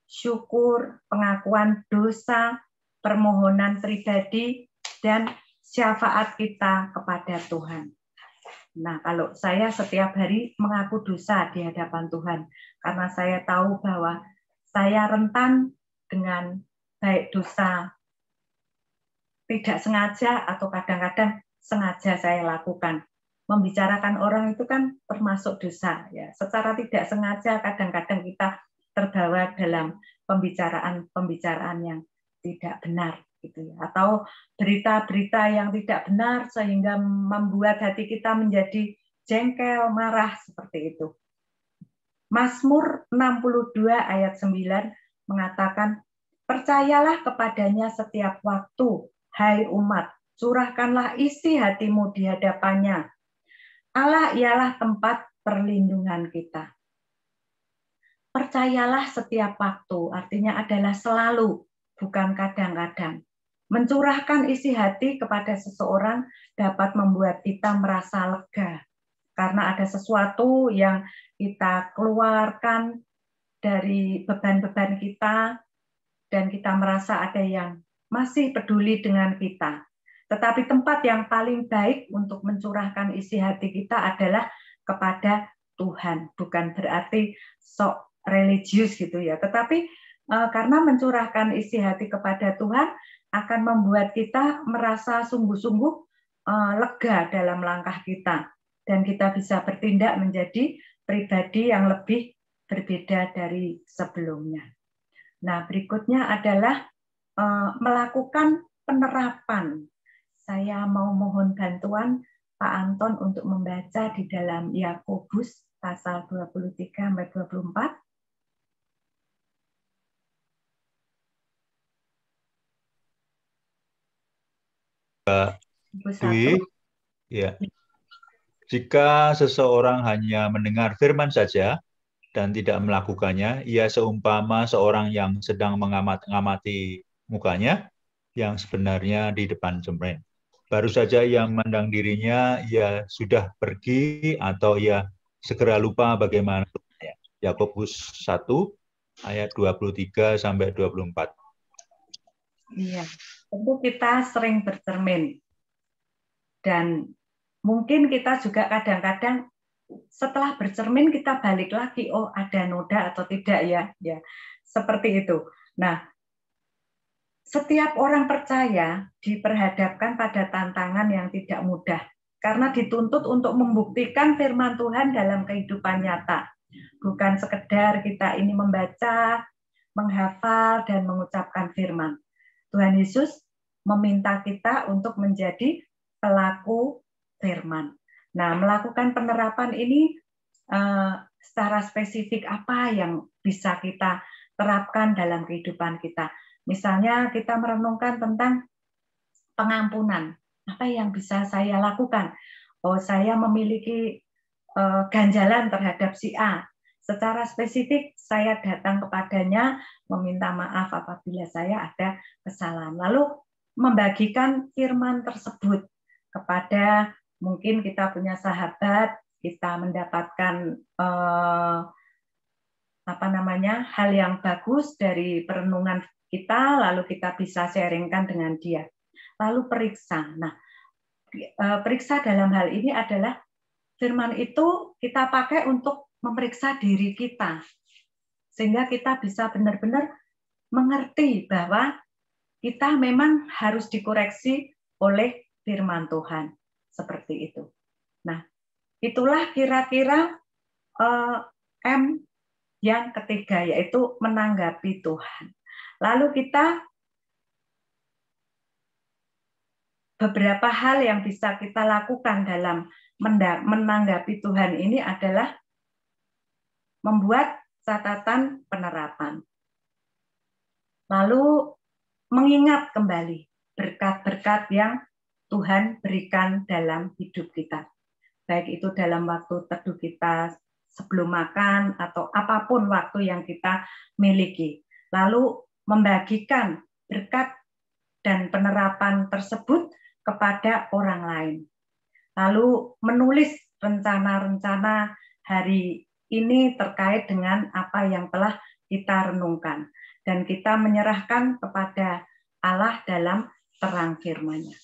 Speaker 3: syukur, pengakuan dosa, permohonan pribadi, dan syafaat kita kepada Tuhan. Nah, kalau saya setiap hari mengaku dosa di hadapan Tuhan, karena saya tahu bahwa saya rentan dengan baik dosa tidak sengaja atau kadang-kadang sengaja saya lakukan. Membicarakan orang itu kan termasuk dosa, ya. Secara tidak sengaja kadang-kadang kita terbawa dalam pembicaraan yang tidak benar, gitu ya. Atau berita-berita yang tidak benar sehingga membuat hati kita menjadi jengkel, marah, seperti itu. Mazmur 62 ayat 9 mengatakan, percayalah kepadanya setiap waktu, hai umat, curahkanlah isi hatimu di hadapannya. Allah ialah tempat perlindungan kita. Percayalah setiap waktu, artinya adalah selalu, bukan kadang-kadang. Mencurahkan isi hati kepada seseorang dapat membuat kita merasa lega. Karena ada sesuatu yang kita keluarkan dari beban-beban kita, dan kita merasa ada yang masih peduli dengan kita. Tetapi tempat yang paling baik untuk mencurahkan isi hati kita adalah kepada Tuhan. Bukan berarti sok religius gitu ya. Tetapi karena mencurahkan isi hati kepada Tuhan akan membuat kita merasa sungguh-sungguh lega dalam langkah kita. Dan kita bisa bertindak menjadi pribadi yang lebih berbeda dari sebelumnya. Nah, berikutnya adalah melakukan penerapan. Saya mau mohon bantuan Pak Anton untuk membaca di dalam Yakobus pasal 23 sampai 24.
Speaker 1: Dwi, ya. Jika seseorang hanya mendengar firman saja dan tidak melakukannya, ia seumpama seorang yang sedang mengamati mukanya yang sebenarnya di depan cermin. Baru saja ia memandang dirinya, ia sudah pergi atau ia segera lupa bagaimana. Yakobus 1 ayat 23 sampai 24.
Speaker 3: Iya, tentu kita sering bercermin. Dan mungkin kita juga kadang-kadang setelah bercermin kita balik lagi, oh ada noda atau tidak ya, ya seperti itu. Nah, setiap orang percaya diperhadapkan pada tantangan yang tidak mudah karena dituntut untuk membuktikan firman Tuhan dalam kehidupan nyata. Bukan sekedar kita ini membaca, menghafal dan mengucapkan firman. Tuhan Yesus meminta kita untuk menjadi pelaku firman. Nah, melakukan penerapan ini secara spesifik apa yang bisa kita terapkan dalam kehidupan kita. Misalnya kita merenungkan tentang pengampunan. Apa yang bisa saya lakukan? Oh, saya memiliki ganjalan terhadap si A. Secara spesifik saya datang kepadanya meminta maaf apabila saya ada kesalahan. Lalu membagikan firman tersebut kepada mungkin kita punya sahabat, kita mendapatkan hal yang bagus dari perenungan kita, lalu kita bisa sharingkan dengan dia. Lalu periksa. Nah, periksa dalam hal ini adalah firman itu kita pakai untuk memeriksa diri kita. Sehingga kita bisa benar-benar mengerti bahwa kita memang harus dikoreksi oleh firman Tuhan. Seperti itu. Nah, itulah kira-kira M yang ketiga, yaitu menanggapi Tuhan. Lalu kita beberapa hal yang bisa kita lakukan dalam menanggapi Tuhan ini adalah membuat catatan penerapan. Lalu mengingat kembali berkat-berkat yang Tuhan berikan dalam hidup kita. Baik itu dalam waktu teduh kita sebelum makan atau apapun waktu yang kita miliki. Lalu membagikan berkat dan penerapan tersebut kepada orang lain. Lalu menulis rencana-rencana hari ini terkait dengan apa yang telah kita renungkan. Dan kita menyerahkan kepada Allah dalam terang firman-Nya.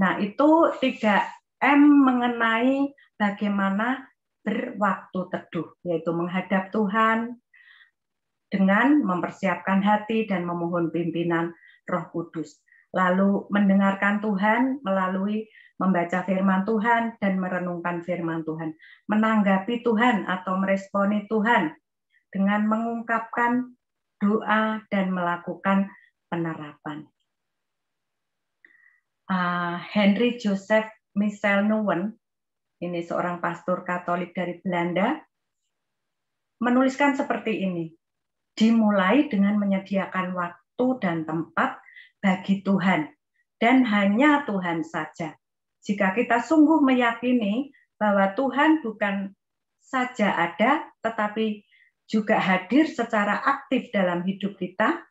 Speaker 3: Nah, itu 3M mengenai bagaimana berwaktu teduh, yaitu menghadap Tuhan dengan mempersiapkan hati dan memohon pimpinan Roh Kudus. Lalu mendengarkan Tuhan melalui membaca firman Tuhan dan merenungkan firman Tuhan. Menanggapi Tuhan atau meresponi Tuhan dengan mengungkapkan doa dan melakukan penerapan. Henry Joseph Michel Nouwen, ini seorang pastor Katolik dari Belanda, menuliskan seperti ini. Dimulai dengan menyediakan waktu dan tempat bagi Tuhan, dan hanya Tuhan saja. Jika kita sungguh meyakini bahwa Tuhan bukan saja ada, tetapi juga hadir secara aktif dalam hidup kita,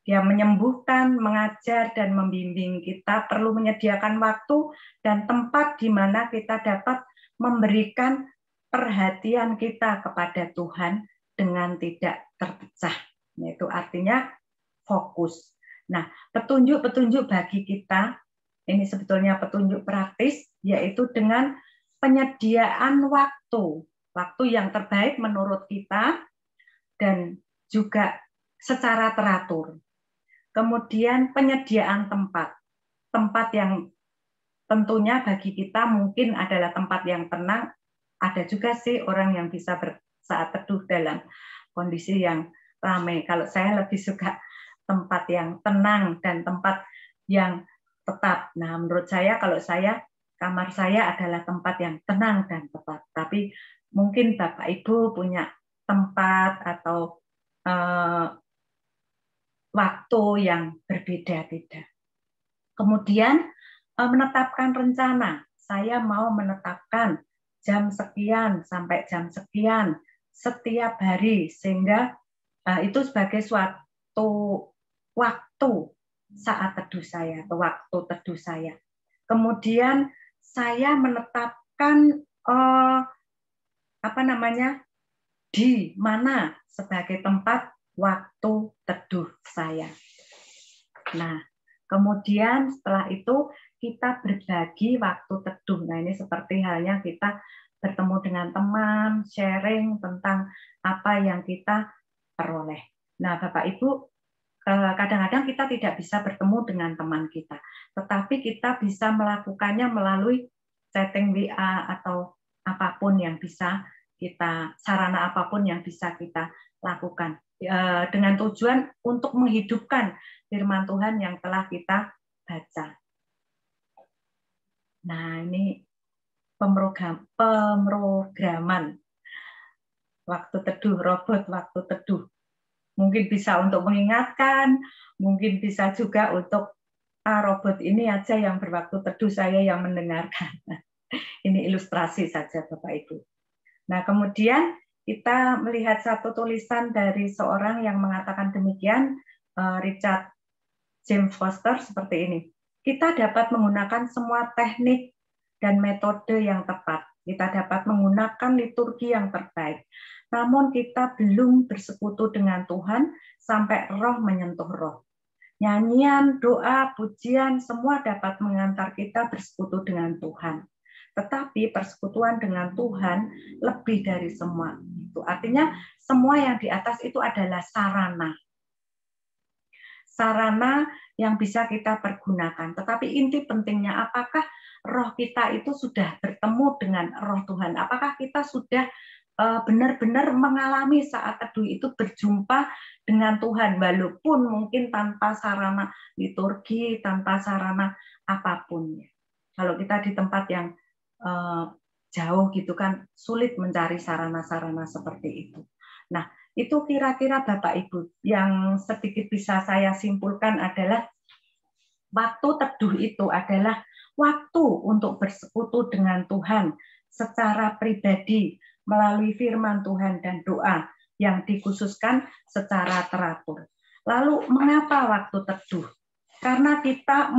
Speaker 3: Dia menyembuhkan, mengajar, dan membimbing kita, perlu menyediakan waktu dan tempat di mana kita dapat memberikan perhatian kita kepada Tuhan dengan tidak terpecah. Yaitu artinya fokus. Nah, petunjuk-petunjuk bagi kita, ini sebetulnya petunjuk praktis, yaitu dengan penyediaan waktu. Waktu yang terbaik menurut kita, dan juga secara teratur. Kemudian penyediaan tempat. Tempat yang tentunya bagi kita mungkin adalah tempat yang tenang. Ada juga sih orang yang bisa saat teduh dalam kondisi yang ramai. Kalau saya lebih suka tempat yang tenang dan tempat yang tetap. Nah, menurut saya kalau kamar saya adalah tempat yang tenang dan tetap. Tapi mungkin Bapak Ibu punya tempat atau waktu yang berbeda-beda. Kemudian menetapkan rencana. Saya mau menetapkan jam sekian sampai jam sekian setiap hari, sehingga itu sebagai suatu waktu saat teduh saya atau waktu teduh saya. Kemudian saya menetapkan di mana sebagai tempat waktu teduh saya. Nah, kemudian setelah itu kita berbagi waktu teduh. Nah, ini seperti halnya kita bertemu dengan teman, sharing tentang apa yang kita peroleh. Nah, Bapak Ibu, kadang-kadang kita tidak bisa bertemu dengan teman kita, tetapi kita bisa melakukannya melalui chatting WA atau apapun yang bisa sarana apapun yang bisa kita lakukan dengan tujuan untuk menghidupkan firman Tuhan yang telah kita baca. Nah, ini pemrograman waktu teduh, robot waktu teduh. Mungkin bisa untuk mengingatkan, mungkin bisa juga untuk robot ini aja yang berwaktu teduh, saya yang mendengarkan. Ini ilustrasi saja Bapak Ibu. Nah, kemudian kita melihat satu tulisan dari seorang yang mengatakan demikian, Richard James Foster, seperti ini. Kita dapat menggunakan semua teknik dan metode yang tepat. Kita dapat menggunakan liturgi yang terbaik. Namun kita belum bersekutu dengan Tuhan sampai roh menyentuh roh. Nyanyian, doa, pujian, semua dapat mengantar kita bersekutu dengan Tuhan. Tetapi persekutuan dengan Tuhan lebih dari semua. Itu artinya semua yang di atas itu adalah sarana. Sarana yang bisa kita pergunakan. Tetapi inti pentingnya, apakah roh kita itu sudah bertemu dengan roh Tuhan? Apakah kita sudah benar-benar mengalami saat teduh itu berjumpa dengan Tuhan, walaupun mungkin tanpa sarana liturgi, tanpa sarana apapun. Kalau kita di tempat yang jauh gitu kan, sulit mencari sarana-sarana seperti itu. Nah, itu kira-kira Bapak Ibu yang sedikit bisa saya simpulkan adalah waktu teduh itu adalah waktu untuk bersekutu dengan Tuhan secara pribadi melalui firman Tuhan dan doa yang dikhususkan secara teratur. Lalu mengapa waktu teduh? Karena kita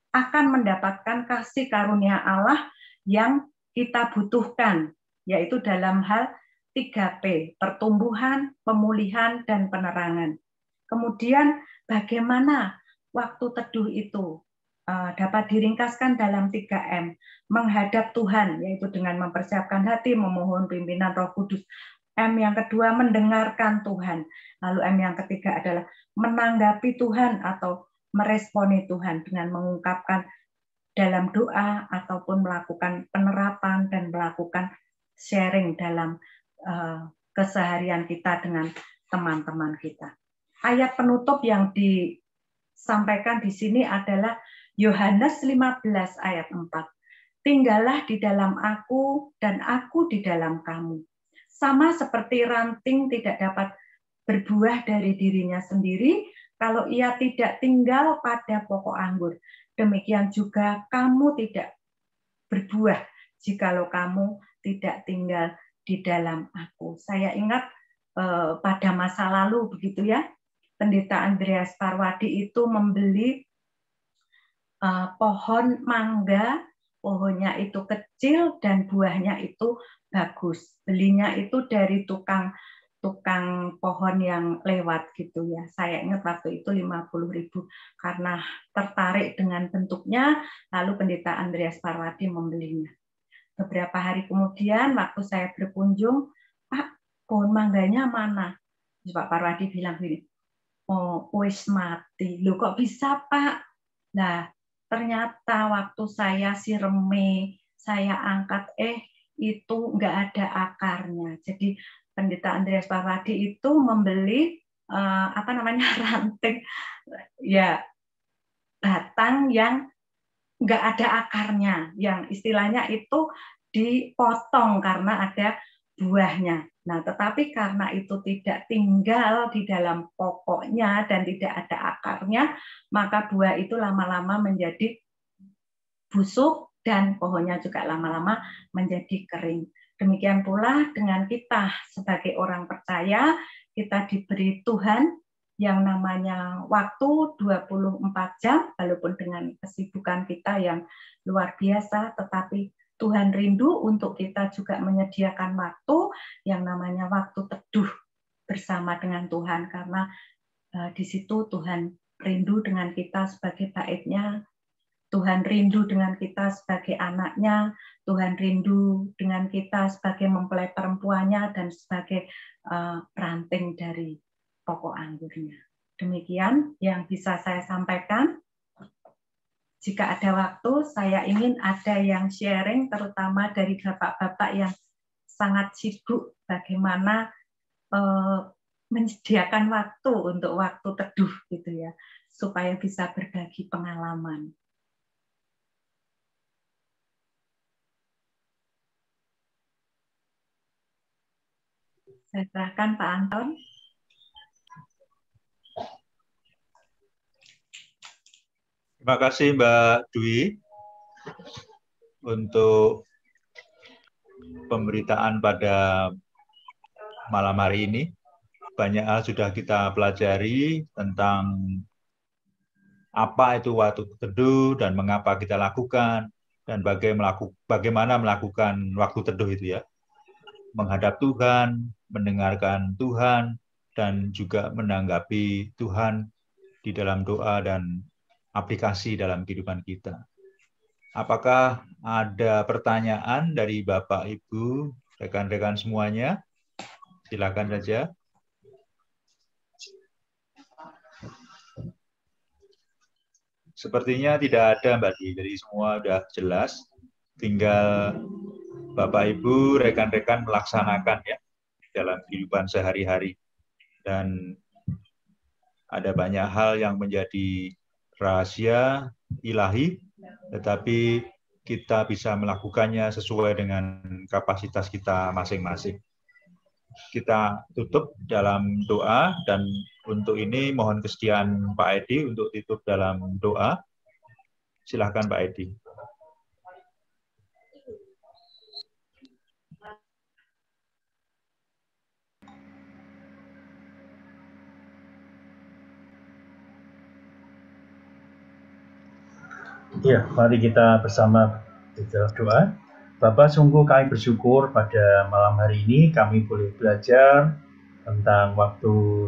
Speaker 3: akan mendapatkan kasih karunia Allah yang kita butuhkan, yaitu dalam hal 3P, pertumbuhan, pemulihan, dan penerangan. Kemudian bagaimana waktu teduh itu dapat diringkaskan dalam 3M, menghadap Tuhan, yaitu dengan mempersiapkan hati, memohon pimpinan Roh Kudus. M yang kedua, mendengarkan Tuhan. Lalu M yang ketiga adalah menanggapi Tuhan atau meresponi Tuhan dengan mengungkapkan dalam doa ataupun melakukan penerapan dan melakukan sharing dalam keseharian kita dengan teman-teman kita. Ayat penutup yang disampaikan di sini adalah Yohanes 15 ayat 4. Tinggallah di dalam aku dan aku di dalam kamu. Sama seperti ranting tidak dapat berbuah dari dirinya sendiri kalau ia tidak tinggal pada pokok anggur. Demikian juga kamu tidak berbuah jikalau kamu tidak tinggal di dalam aku. Saya ingat pada masa lalu begitu ya, Pendeta Andreas Parwadi itu membeli pohon mangga, pohonnya itu kecil dan buahnya itu bagus. Belinya itu dari tukang pohon yang lewat gitu ya. Saya ingat waktu itu 50.000 karena tertarik dengan bentuknya, lalu Pendeta Andreas Parwadi membelinya. Beberapa hari kemudian waktu saya berkunjung, Pak, pohon mangganya mana? Pak Parwadi bilang gini, oh wis mati. Loh kok bisa Pak? Nah, ternyata waktu saya sireme, saya angkat, itu nggak ada akarnya. Jadi Pendeta Andreas Parwadi itu membeli ranting ya batang yang nggak ada akarnya, yang istilahnya itu dipotong karena ada buahnya. Nah, tetapi karena itu tidak tinggal di dalam pokoknya dan tidak ada akarnya, maka buah itu lama-lama menjadi busuk dan pohonnya juga lama-lama menjadi kering. Demikian pula dengan kita sebagai orang percaya, kita diberi Tuhan yang namanya waktu 24 jam, walaupun dengan kesibukan kita yang luar biasa, tetapi Tuhan rindu untuk kita juga menyediakan waktu yang namanya waktu teduh bersama dengan Tuhan, karena di situ Tuhan rindu dengan kita sebagai baitnya, Tuhan rindu dengan kita sebagai anaknya, Tuhan rindu dengan kita sebagai mempelai perempuannya dan sebagai ranting dari pokok anggurnya. Demikian yang bisa saya sampaikan. Jika ada waktu, saya ingin ada yang sharing, terutama dari bapak-bapak yang sangat sibuk, bagaimana menyediakan waktu untuk waktu teduh, gitu ya, supaya bisa berbagi pengalaman. Saya serahkan Pak Anton.
Speaker 1: Terima kasih Mbak Dwi untuk pemberitaan pada malam hari ini. Banyak hal sudah kita pelajari tentang apa itu waktu teduh dan mengapa kita lakukan dan bagaimana melakukan waktu teduh itu ya. Menghadap Tuhan, mendengarkan Tuhan, dan juga menanggapi Tuhan di dalam doa dan aplikasi dalam kehidupan kita. Apakah ada pertanyaan dari Bapak, Ibu, rekan-rekan semuanya? Silakan saja. Sepertinya tidak ada Mbak Dwi, jadi semua sudah jelas. Tinggal Bapak Ibu, rekan-rekan melaksanakan ya dalam kehidupan sehari-hari. Dan ada banyak hal yang menjadi rahasia ilahi, tetapi kita bisa melakukannya sesuai dengan kapasitas kita masing-masing. Kita tutup dalam doa, dan untuk ini mohon kesediaan Pak Edi untuk tutup dalam doa. Silakan Pak Edi.
Speaker 10: Ya, mari kita bersama dalam doa. Bapa, sungguh kami bersyukur pada malam hari ini kami boleh belajar tentang waktu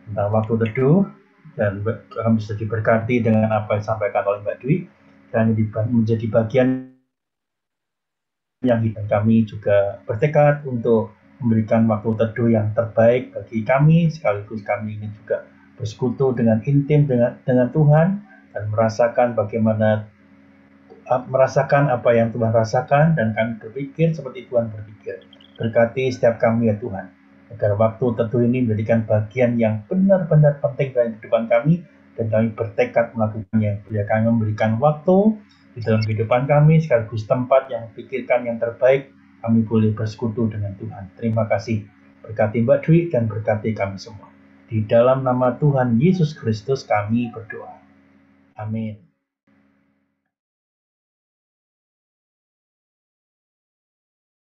Speaker 10: teduh, dan kami bisa diberkati dengan apa yang disampaikan oleh Mbak Dwi, dan menjadi bagian yang kami juga bertekad untuk memberikan waktu teduh yang terbaik bagi kami, sekaligus kami ingin juga bersekutu dengan intim dengan Tuhan, dan merasakan apa yang Tuhan rasakan, dan kami berpikir seperti Tuhan berpikir. Berkati setiap kami ya Tuhan, agar waktu teduh ini menjadikan bagian yang benar-benar penting dalam kehidupan kami, dan kami bertekad melakukannya. Bila kami memberikan waktu di dalam kehidupan kami, sekaligus tempat yang pikirkan yang terbaik, kami boleh bersekutu dengan Tuhan. Terima kasih. Berkati Mbak Dwi dan berkati kami semua. Di dalam nama Tuhan Yesus Kristus kami berdoa. Amin.